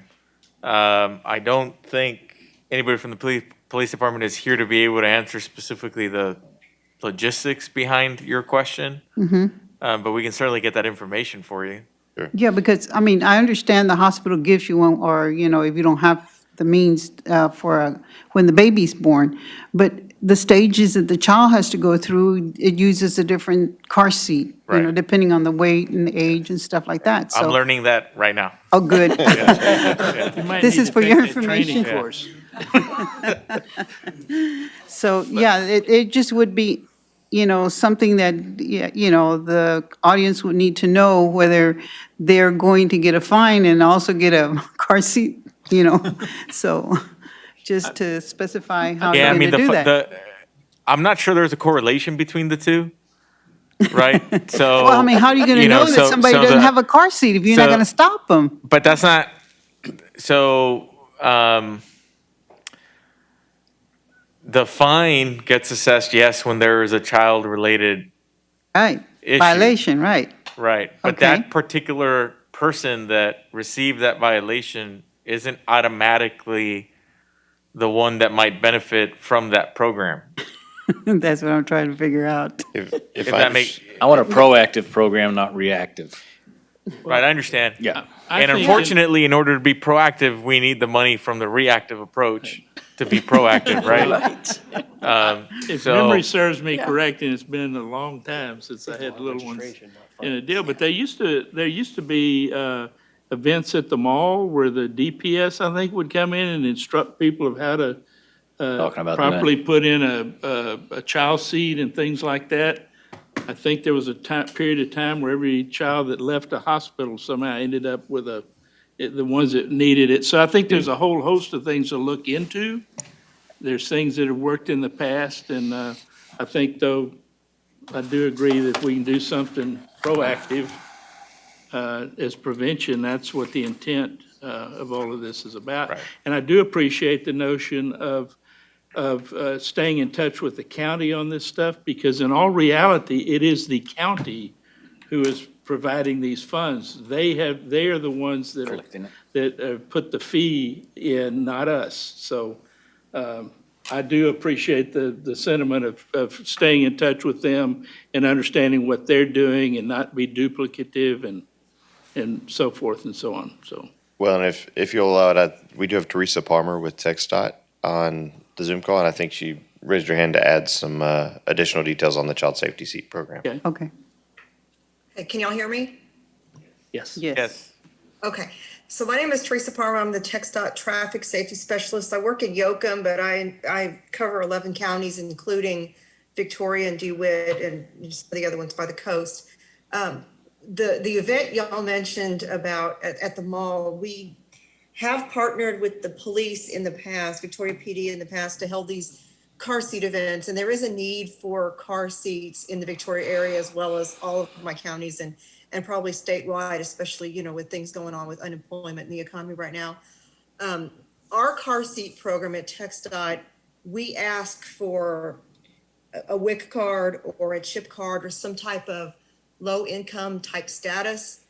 I don't think anybody from the police department is here to be able to answer specifically the logistics behind your question. But we can certainly get that information for you. Yeah, because, I mean, I understand the hospital gives you one, or, if you don't have the means when the baby's born, but the stages that the child has to go through, it uses a different car seat, Right. depending on the weight and the age and stuff like that, so. I'm learning that right now. Oh, good. You might This need is to for take your that training information. course. So, yeah, it just would be, something that, the audience would need to know whether they're going to get a fine and also get a car seat, so just to specify how Yeah, you're I going mean, to do that. I'm not sure there's a correlation between the two, right? So. Well, I mean, how are you going to know that somebody doesn't have a car seat if you're not going to stop them? But that's not, so, the fine gets assessed, yes, when there is a child-related Right, issue. violation, right. Right, but Okay. that particular person that received that violation isn't automatically the one that might benefit from that program. That's what I'm trying to figure out. If that makes, I want a proactive program, not reactive. right, I understand. Yeah. And unfortunately, in order to be proactive, we need the money from the reactive approach to be proactive, right? If So- memory serves me correct, and it's been a long time since I had little ones in a deal, but there used to be events at the mall where the DPS, I think, would come in and instruct people of how to Talking about properly put in a child seat and things like that. I think there was a period of time where every child that left a hospital somehow ended up with the ones that needed it. So I think there's a whole host of things to look into. There's things that have worked in the past, and I think, though, I do agree that we can do something proactive as prevention. That's what the intent of all of this is about. Right. And I do appreciate the notion of staying in touch with the county on this stuff, because in all reality, it is the county who is providing these funds. They are the ones that put the fee in, not us. So I do appreciate the sentiment of staying in touch with them and understanding what they're doing and not be duplicative and so forth and so on, so. Well, and if you'll allow it, we do have Teresa Palmer with TxDOT on the Zoom call, and I think she raised her hand to add some additional details on the child safety seat program. Okay. Hey, can y'all hear me? Yes. Yes. Okay, so my name is Teresa Palmer. I'm the TxDOT Traffic Safety Specialist. I work in Yoakum, but I cover 11 counties, including Victoria and DeWitt and just the other ones by the coast. The event y'all mentioned about at the mall, we have partnered with the police in the past, Victoria PD in the past, to hold these car seat events. And there is a need for car seats in the Victoria area as well as all of my counties and probably statewide, especially, you know, with things going on with unemployment in the economy right now. Our car seat program at TxDOT, we ask for a WIC card or a chip card or some type of low income type status.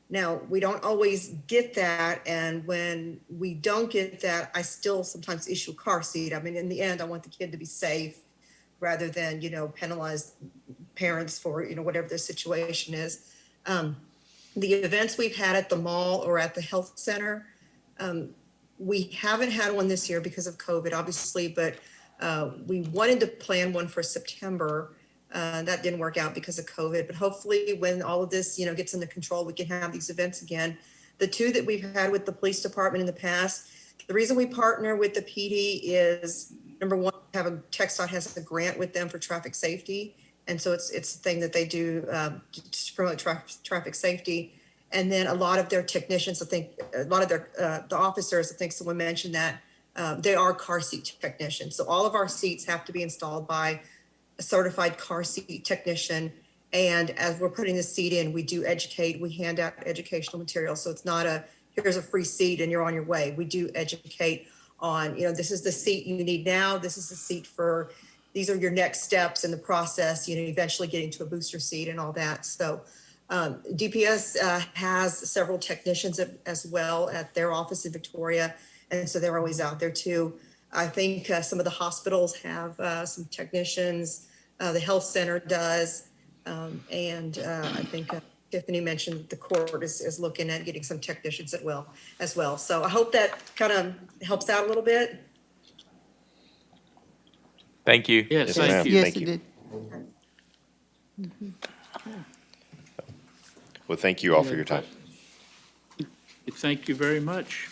Now, we don't always get that. And when we don't get that, I still sometimes issue a car seat. I mean, in the end, I want the kid to be safe rather than, you know, penalize parents for, you know, whatever their situation is. The events we've had at the mall or at the health center, we haven't had one this year because of COVID, obviously, but we wanted to plan one for September. That didn't work out because of COVID, but hopefully when all of this, you know, gets under control, we can have these events again. The two that we've had with the police department in the past, the reason we partner with the PD is, number one, TxDOT has a grant with them for traffic safety. And so it's a thing that they do to promote traffic safety. And then a lot of their technicians, I think, a lot of their the officers, I think someone mentioned that, they are car seat technicians. So all of our seats have to be installed by a certified car seat technician. And as we're putting the seat in, we do educate, we hand out educational material. So it's not here's a free seat and you're on your way. We do educate on, you know, this is the seat you need now. This is the seat these are your next steps in the process, you know, eventually getting to a booster seat and all that. So DPS has several technicians as well at their office in Victoria. And so they're always out there too. I think some of the hospitals have some technicians, the health center does. And I think Tiffany mentioned the court is looking at getting some technicians as well. So I hope that kind of helps out a little bit. Thank you. Yes, thank you. Yes, Thank it you. did. Well, thank you all for your time. Thank you very much.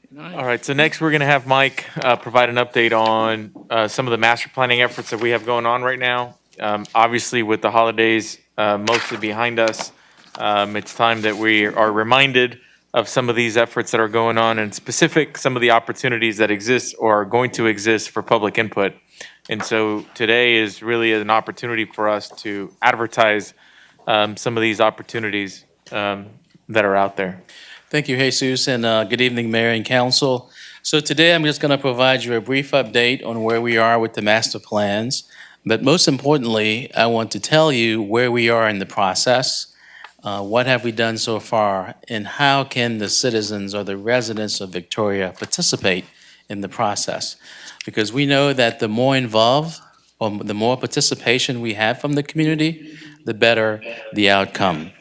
Good night. All right, so next we're going to have Mike provide an update on some of the master planning efforts that we have going on right now. Obviously, with the holidays mostly behind us, it's time that we are reminded of some of these efforts that are going on and some of the opportunities that exist or are going to exist for public input. And so today is really an opportunity for us to advertise some of these opportunities that are out there. Thank you, Jesus, and good evening, Mayor and Council. So today I'm just going to provide you a brief update on where we are with the master plans. But most importantly, I want to tell you where we are in the process. What have we done so far, and how can the citizens or the residents of Victoria participate in the process? Because we know that the more involved or the more participation we have from the community, the better the outcome.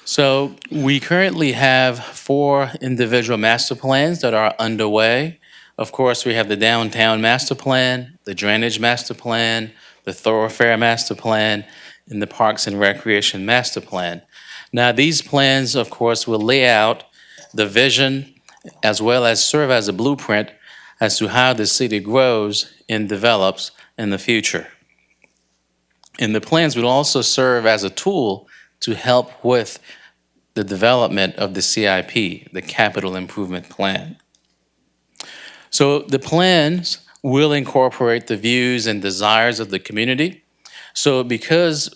So we currently have 4 individual master plans that are underway. Of course, we have the downtown master plan, the drainage master plan, the thoroughfare master plan, and the Parks and Recreation Master Plan. Now, these plans, of course, will lay out the vision as well as serve as a blueprint as to how the city grows and develops in the future. And the plans will also serve as a tool to help with the development of the CIP, the Capital Improvement Plan. So the plans will incorporate the views and desires of the community. So because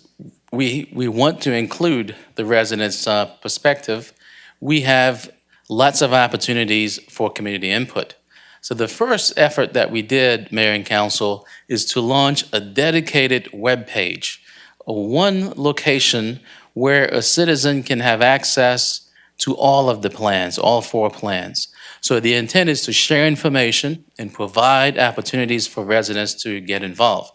we want to include the residents' perspective, we have lots of opportunities for community input. So the first effort that we did, Mayor and Council, is to launch a dedicated webpage, one location where a citizen can have access to all of the plans, all 4 plans. So the intent is to share information and provide opportunities for residents to get involved.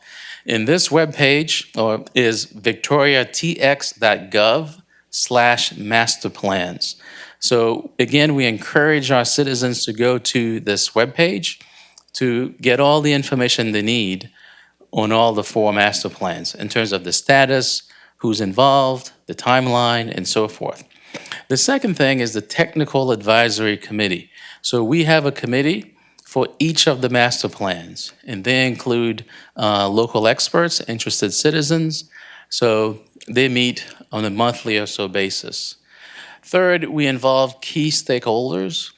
And this webpage is victoriatx.gov/masterplans. So again, we encourage our citizens to go to this webpage to get all the information they need on all the 4 master plans in terms of the status, who's involved, the timeline, and so forth. The second thing is the Technical Advisory Committee. So we have a committee for each of the master plans, and they include local experts, interested citizens. So they meet on a monthly or so basis. Third, we involve key stakeholders.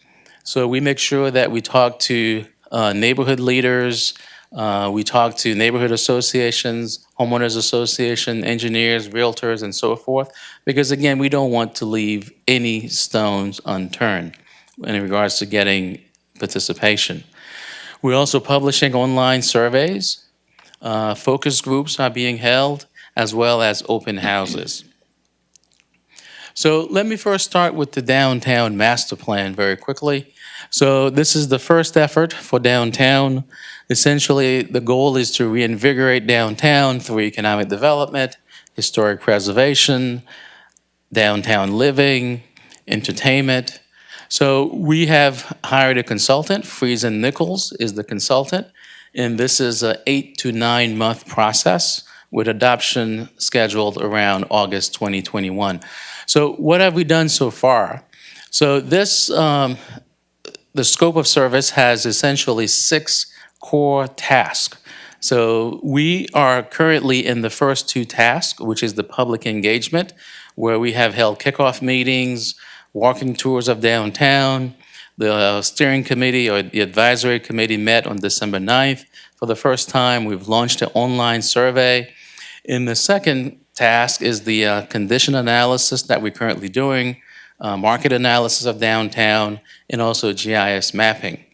So we make sure that we talk to neighborhood leaders, we talk to neighborhood associations, homeowners association, engineers, realtors, and so forth, because again, we don't want to leave any stones unturned in regards to getting participation. We're also publishing online surveys. Focus groups are being held, as well as open houses. So let me first start with the downtown master plan very quickly. So this is the first effort for downtown. Essentially, the goal is to reinvigorate downtown through economic development, historic preservation, downtown living, entertainment. So we have hired a consultant. Friesen Nichols is the consultant, and this is an 8 to 9 month process with adoption scheduled around August 2021. So what have we done so far? So this, the scope of service has essentially 6 core tasks. So we are currently in the first 2 tasks, which is the public engagement, where we have held kickoff meetings, walking tours of downtown. The steering committee or the advisory committee met on December 9th. For the first time, we've launched an online survey. In the second task is the condition analysis that we're currently doing, market analysis of downtown, and also GIS mapping.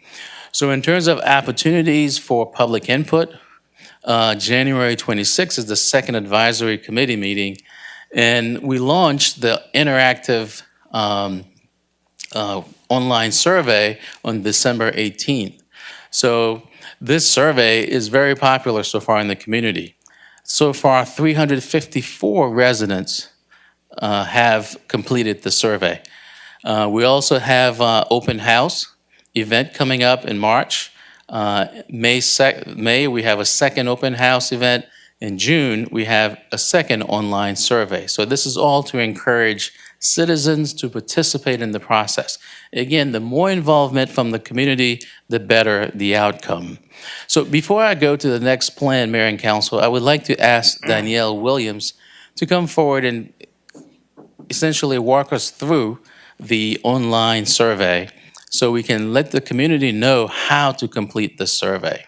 So in terms of opportunities for public input, January 26th is the second advisory committee meeting, and we launched the interactive online survey on December 18th. So this survey is very popular so far in the community. So far, 354 residents have completed the survey. We also have open house event coming up in March. May, we have a second open house event. In June, we have a second online survey. So this is all to encourage citizens to participate in the process. Again, the more involvement from the community, the better the outcome. So before I go to the next plan, Mayor and Council, I would like to ask Danielle Williams to come forward and essentially walk us through the online survey so we can let the community know how to complete the survey.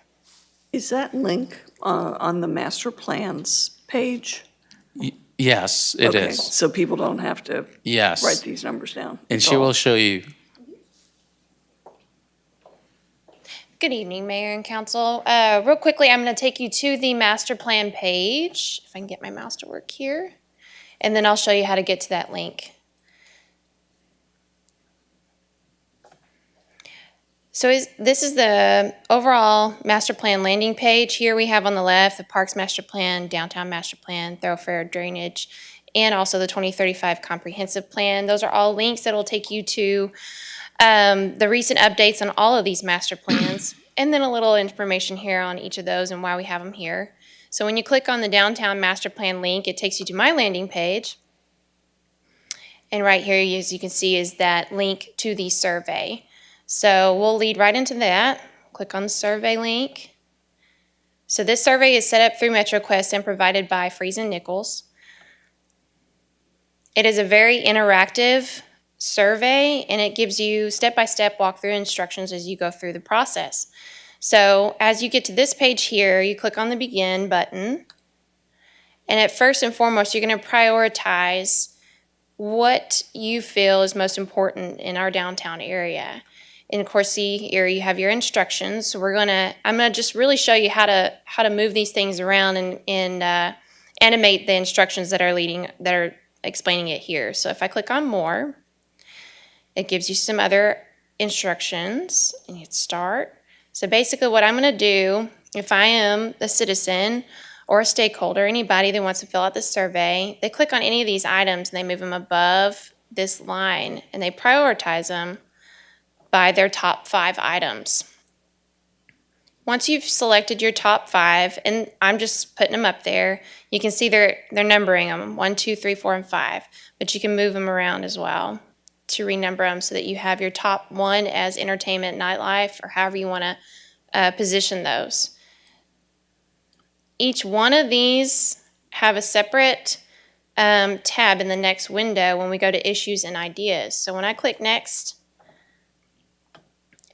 Is that link on the master plans page? Yes, it Okay, is. so people don't have to Yes. write these numbers down. And It's she all- will show you. Good evening, Mayor and Council. Real quickly, I'm going to take you to the master plan page, if I can get my mouse to work here, and then I'll show you how to get to that link. So this is the overall master plan landing page. Here we have on the left the Parks Master Plan, Downtown Master Plan, Thoroughfare Drainage, and also the 2035 Comprehensive Plan. Those are all links that will take you to the recent updates on all of these master plans, and then a little information here on each of those and why we have them here. So when you click on the Downtown Master Plan link, it takes you to my landing page. And right here, as you can see, is that link to the survey. So we'll lead right into that. Click on the survey link. So this survey is set up through MetroQuest and provided by Friesen Nichols. It is a very interactive survey, and it gives you step-by-step walkthrough instructions as you go through the process. So as you get to this page here, you click on the Begin button. And at first and foremost, you're going to prioritize what you feel is most important in our downtown area. And of course, see here you have your instructions. So I'm gonna just really show you how to move these things around and animate the instructions that are explaining it here. So if I click on more, it gives you some other instructions and hit start. So basically what I'm gonna do, if I am a citizen or a stakeholder, anybody that wants to fill out this survey, they click on any of these items and they move them above this line and they prioritize them by their top 5 items. Once you've selected your top 5, and I'm just putting them up there, you can see they're numbering them 1, 2, 3, 4, and 5, but you can move them around as well to renumber them so that you have your top 1 as entertainment, nightlife, or however you want to position those. Each one of these have a separate tab in the next window when we go to issues and ideas. So when I click next,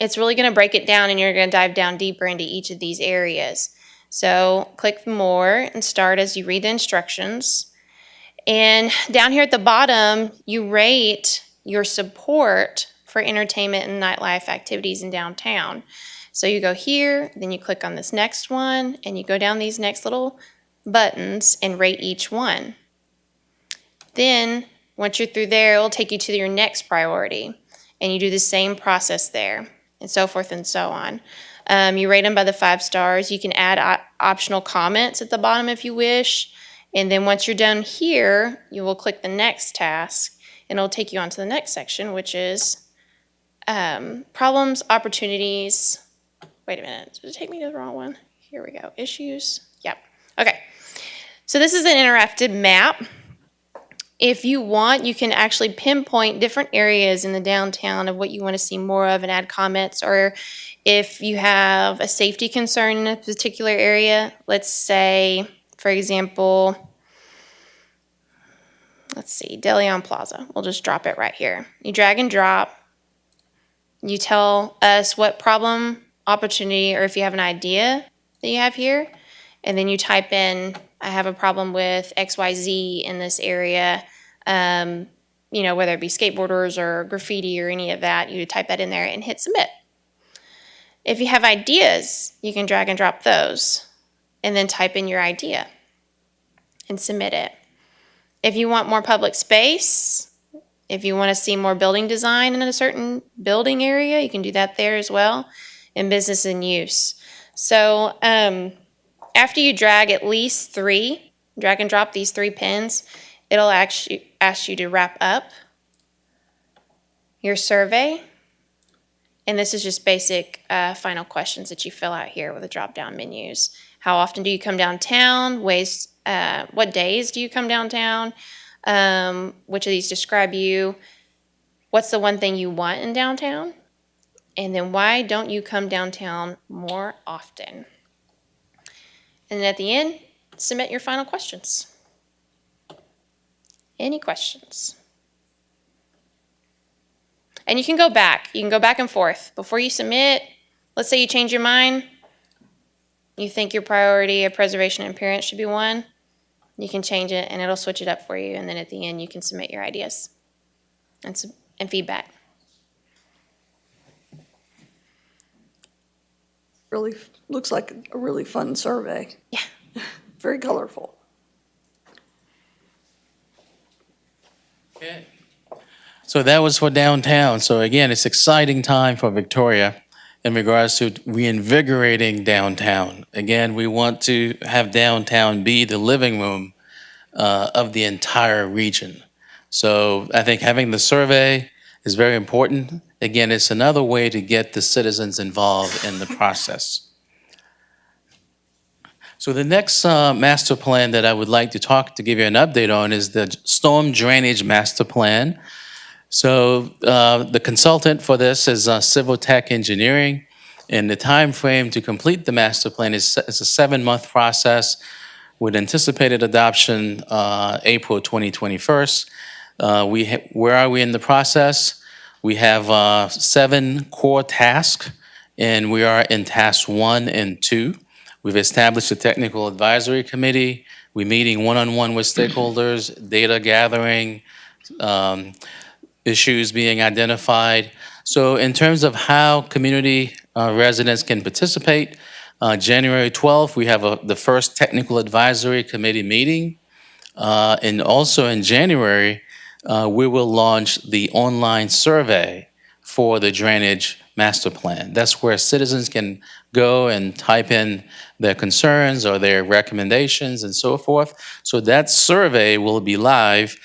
it's really going to break it down and you're going to dive down deeper into each of these areas. So click more and start as you read the instructions. And down here at the bottom, you rate your support for entertainment and nightlife activities in downtown. So you go here, then you click on this next one, and you go down these next little buttons and rate each one. Then, once you're through there, it'll take you to your next priority, and you do the same process there, and so forth and so on. You rate them by the 5 stars. You can add optional comments at the bottom if you wish, and then once you're done here, you will click the next task, and it'll take you on to the next section, which is problems, opportunities. Wait a minute, did it take me to the wrong one? Here we go, issues, yep, okay. So this is an interactive map. If you want, you can actually pinpoint different areas in the downtown of what you want to see more of and add comments, or if you have a safety concern in a particular area, let's say, for example, let's see, De Leon Plaza, we'll just drop it right here. You drag and drop, you tell us what problem, opportunity, or if you have an idea that you have here, and then you type in, I have a problem with XYZ in this area, you know, whether it be skateboarders or graffiti or any of that, you type that in there and hit submit. If you have ideas, you can drag and drop those and then type in your idea and submit it. If you want more public space, if you want to see more building design in a certain building area, you can do that there as well. In business and use. So after you drag at least 3, drag and drop these 3 pins, it'll actually ask you to wrap up your survey. And this is just basic final questions that you fill out here with the drop-down menus. How often do you come downtown? What days do you come downtown? Which of these describe you? What's the one thing you want in downtown? And then why don't you come downtown more often? And then at the end, submit your final questions. Any questions? And you can go back. You can go back and forth. Before you submit, let's say you change your mind. You think your priority of preservation and appearance should be 1. You can change it and it'll switch it up for you. And then at the end, you can submit your ideas and feedback. Really looks like a really fun survey. Yeah. Very colorful. Okay. So that was for downtown. So again, it's exciting time for Victoria in regards to reinvigorating downtown. Again, we want to have downtown be the living room of the entire region. So I think having the survey is very important. Again, it's another way to get the citizens involved in the process. So the next master plan that I would like to give you an update on is the storm drainage master plan. So the consultant for this is Civil Tech Engineering, and the time frame to complete the master plan is a 7-month process with anticipated adoption April 2021. Where are we in the process? We have 7 core tasks, and we are in tasks 1 and 2. We've established a technical advisory committee. We're meeting one-on-one with stakeholders, data gathering, issues being identified. So in terms of how community residents can participate, January 12th, we have the first technical advisory committee meeting. And also in January, we will launch the online survey for the drainage master plan. That's where citizens can go and type in their concerns or their recommendations and so forth. So that survey will be live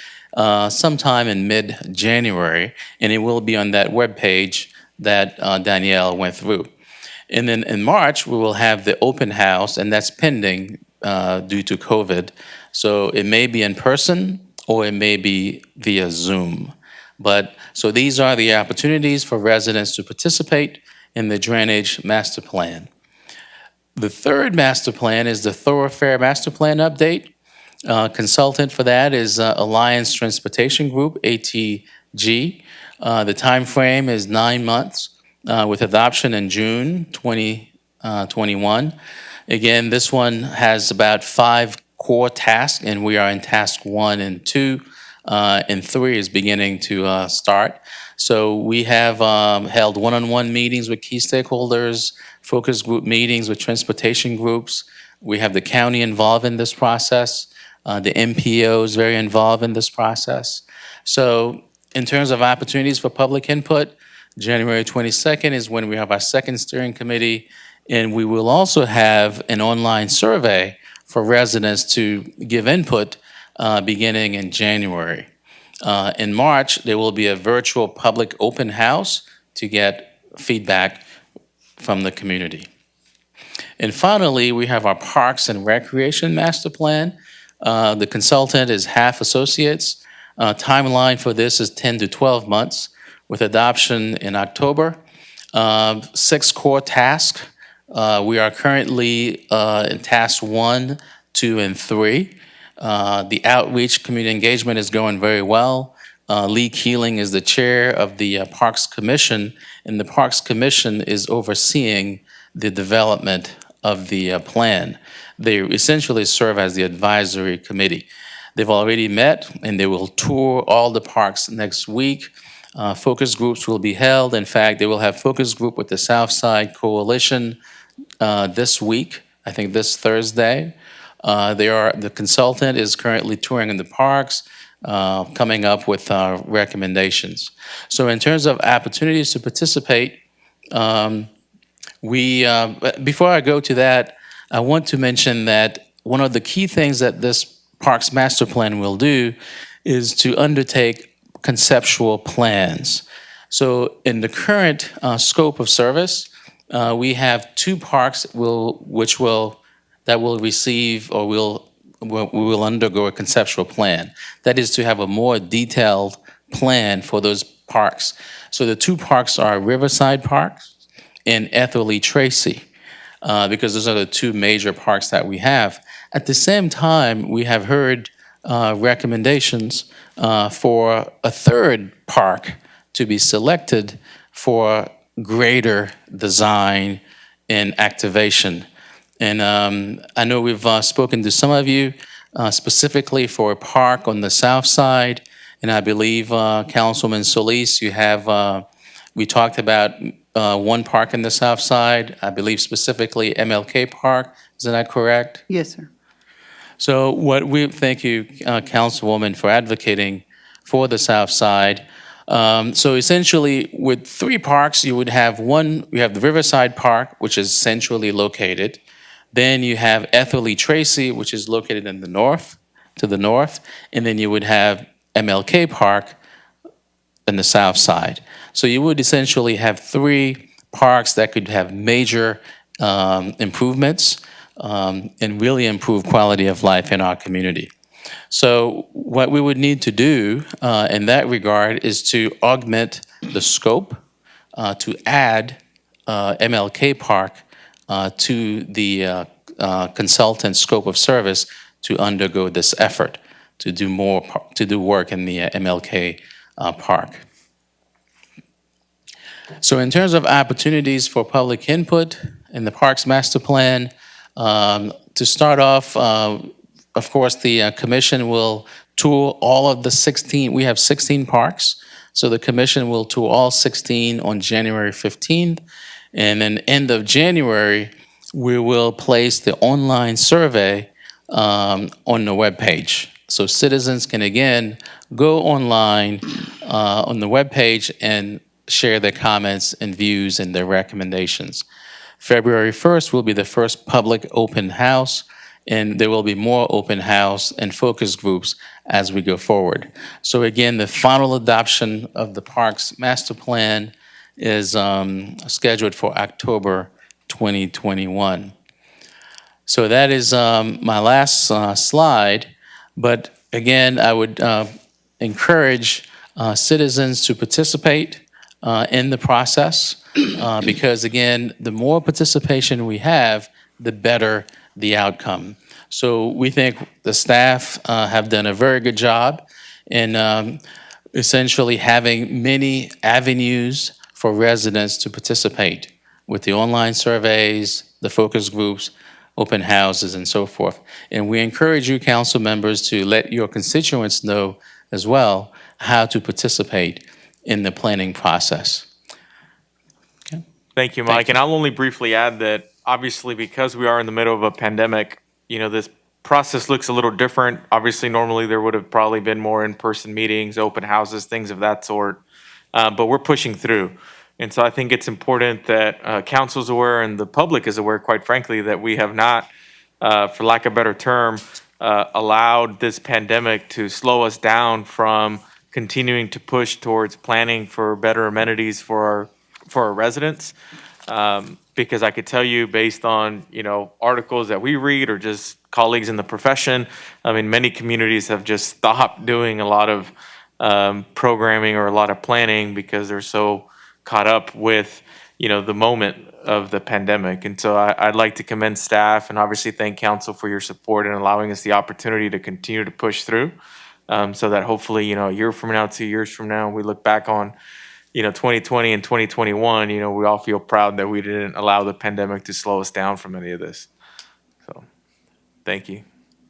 sometime in mid-January, and it will be on that webpage that Danielle went through. And then in March, we will have the open house, and that's pending due to COVID. So it may be in person or it may be via Zoom. But so these are the opportunities for residents to participate in the drainage master plan. The third master plan is the thoroughfare master plan update. Consultant for that is Alliance Transportation Group, ATG. The time frame is 9 months with adoption in June 2021. Again, this one has about 5 core tasks, and we are in task 1 and 2, and 3 is beginning to start. So we have held one-on-one meetings with key stakeholders, focus group meetings with transportation groups. We have the county involved in this process. The MPO is very involved in this process. So in terms of opportunities for public input, January 22nd is when we have our second steering committee, and we will also have an online survey for residents to give input beginning in January. In March, there will be a virtual public open house to get feedback from the community. And finally, we have our Parks and Recreation Master Plan. The consultant is Half Associates. Timeline for this is 10 to 12 months with adoption in October. 6 core tasks. We are currently in task 1, 2, and 3. The outreach community engagement is going very well. Lee Keeling is the chair of the Parks Commission, and the Parks Commission is overseeing the development of the plan. They essentially serve as the advisory committee. They've already met, and they will tour all the parks next week. Focus groups will be held. In fact, they will have focus group with the Southside Coalition this week, I think this Thursday. The consultant is currently touring in the parks, coming up with recommendations. So in terms of opportunities to participate, before I go to that, I want to mention that one of the key things that this Parks Master Plan will do is to undertake conceptual plans. So in the current scope of service, we have 2 parks that will receive or we will undergo a conceptual plan. That is to have a more detailed plan for those parks. So the 2 parks are Riverside Park and Etherly Tracy, because those are the 2 major parks that we have. At the same time, we have heard recommendations for a 3rd park to be selected for greater design and activation. And I know we've spoken to some of you specifically for a park on the south side, and I believe Councilman Solis, we talked about one park in the south side, I believe specifically MLK Park. Isn't that correct? Yes, sir. So thank you, Councilwoman, for advocating for the south side. So essentially, with 3 parks, you would have you have the Riverside Park, which is centrally located. Then you have Etherly Tracy, which is located in the north, and then you would have MLK Park in the south side. So you would essentially have 3 parks that could have major improvements and really improve quality of life in our community. So what we would need to do in that regard is to augment the scope, to add MLK Park to the consultant scope of service to undergo this effort, to do work in the MLK Park. So in terms of opportunities for public input in the Parks Master Plan, to start off, of course, the commission will tour all of the 16, we have 16 parks. So the commission will tour all 16 on January 15th. And then end of January, we will place the online survey on the webpage. So citizens can again go online on the webpage and share their comments and views and their recommendations. February 1st will be the first public open house, and there will be more open house and focus groups as we go forward. So again, the final adoption of the Parks Master Plan is scheduled for October 2021. So that is my last slide, but again, I would encourage citizens to participate in the process because again, the more participation we have, the better the outcome. So we think the staff have done a very good job in essentially having many avenues for residents to participate with the online surveys, the focus groups, open houses, and so forth. And we encourage you, council members, to let your constituents know as well how to participate in the planning process. Thank you, Mike. And I'll only briefly add that obviously because we are in the middle of a pandemic, this process looks a little different. Obviously, normally there would have probably been more in-person meetings, open houses, things of that sort. But we're pushing through. And so I think it's important that council's aware and the public is aware, quite frankly, that we have not, for lack of a better term, allowed this pandemic to slow us down from continuing to push towards planning for better amenities for our residents. Because I could tell you based on, articles that we read or just colleagues in the profession, many communities have just stopped doing a lot of programming or a lot of planning because they're so caught up with, the moment of the pandemic. And so I'd like to commend staff and obviously thank council for your support and allowing us the opportunity to continue to push through so that hopefully, a year from now, 2 years from now, we look back on 2020 and 2021, we all feel proud that we didn't allow the pandemic to slow us down from any of this. So, thank you.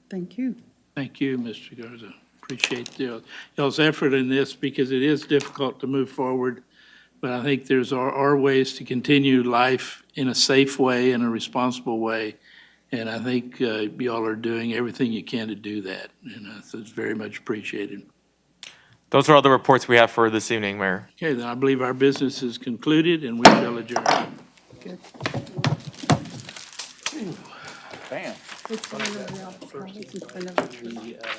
Thank you. Thank you, Mr. Garza. Appreciate y'all's effort in this because it is difficult to move forward. But I think there's are ways to continue life in a safe way and a responsible way. And I think y'all are doing everything you can to do that. And it's very much appreciated. Those are all the reports we have for this evening, Mayor. Okay, then I believe our business is concluded and we shall adjourn. Bam. It's one of the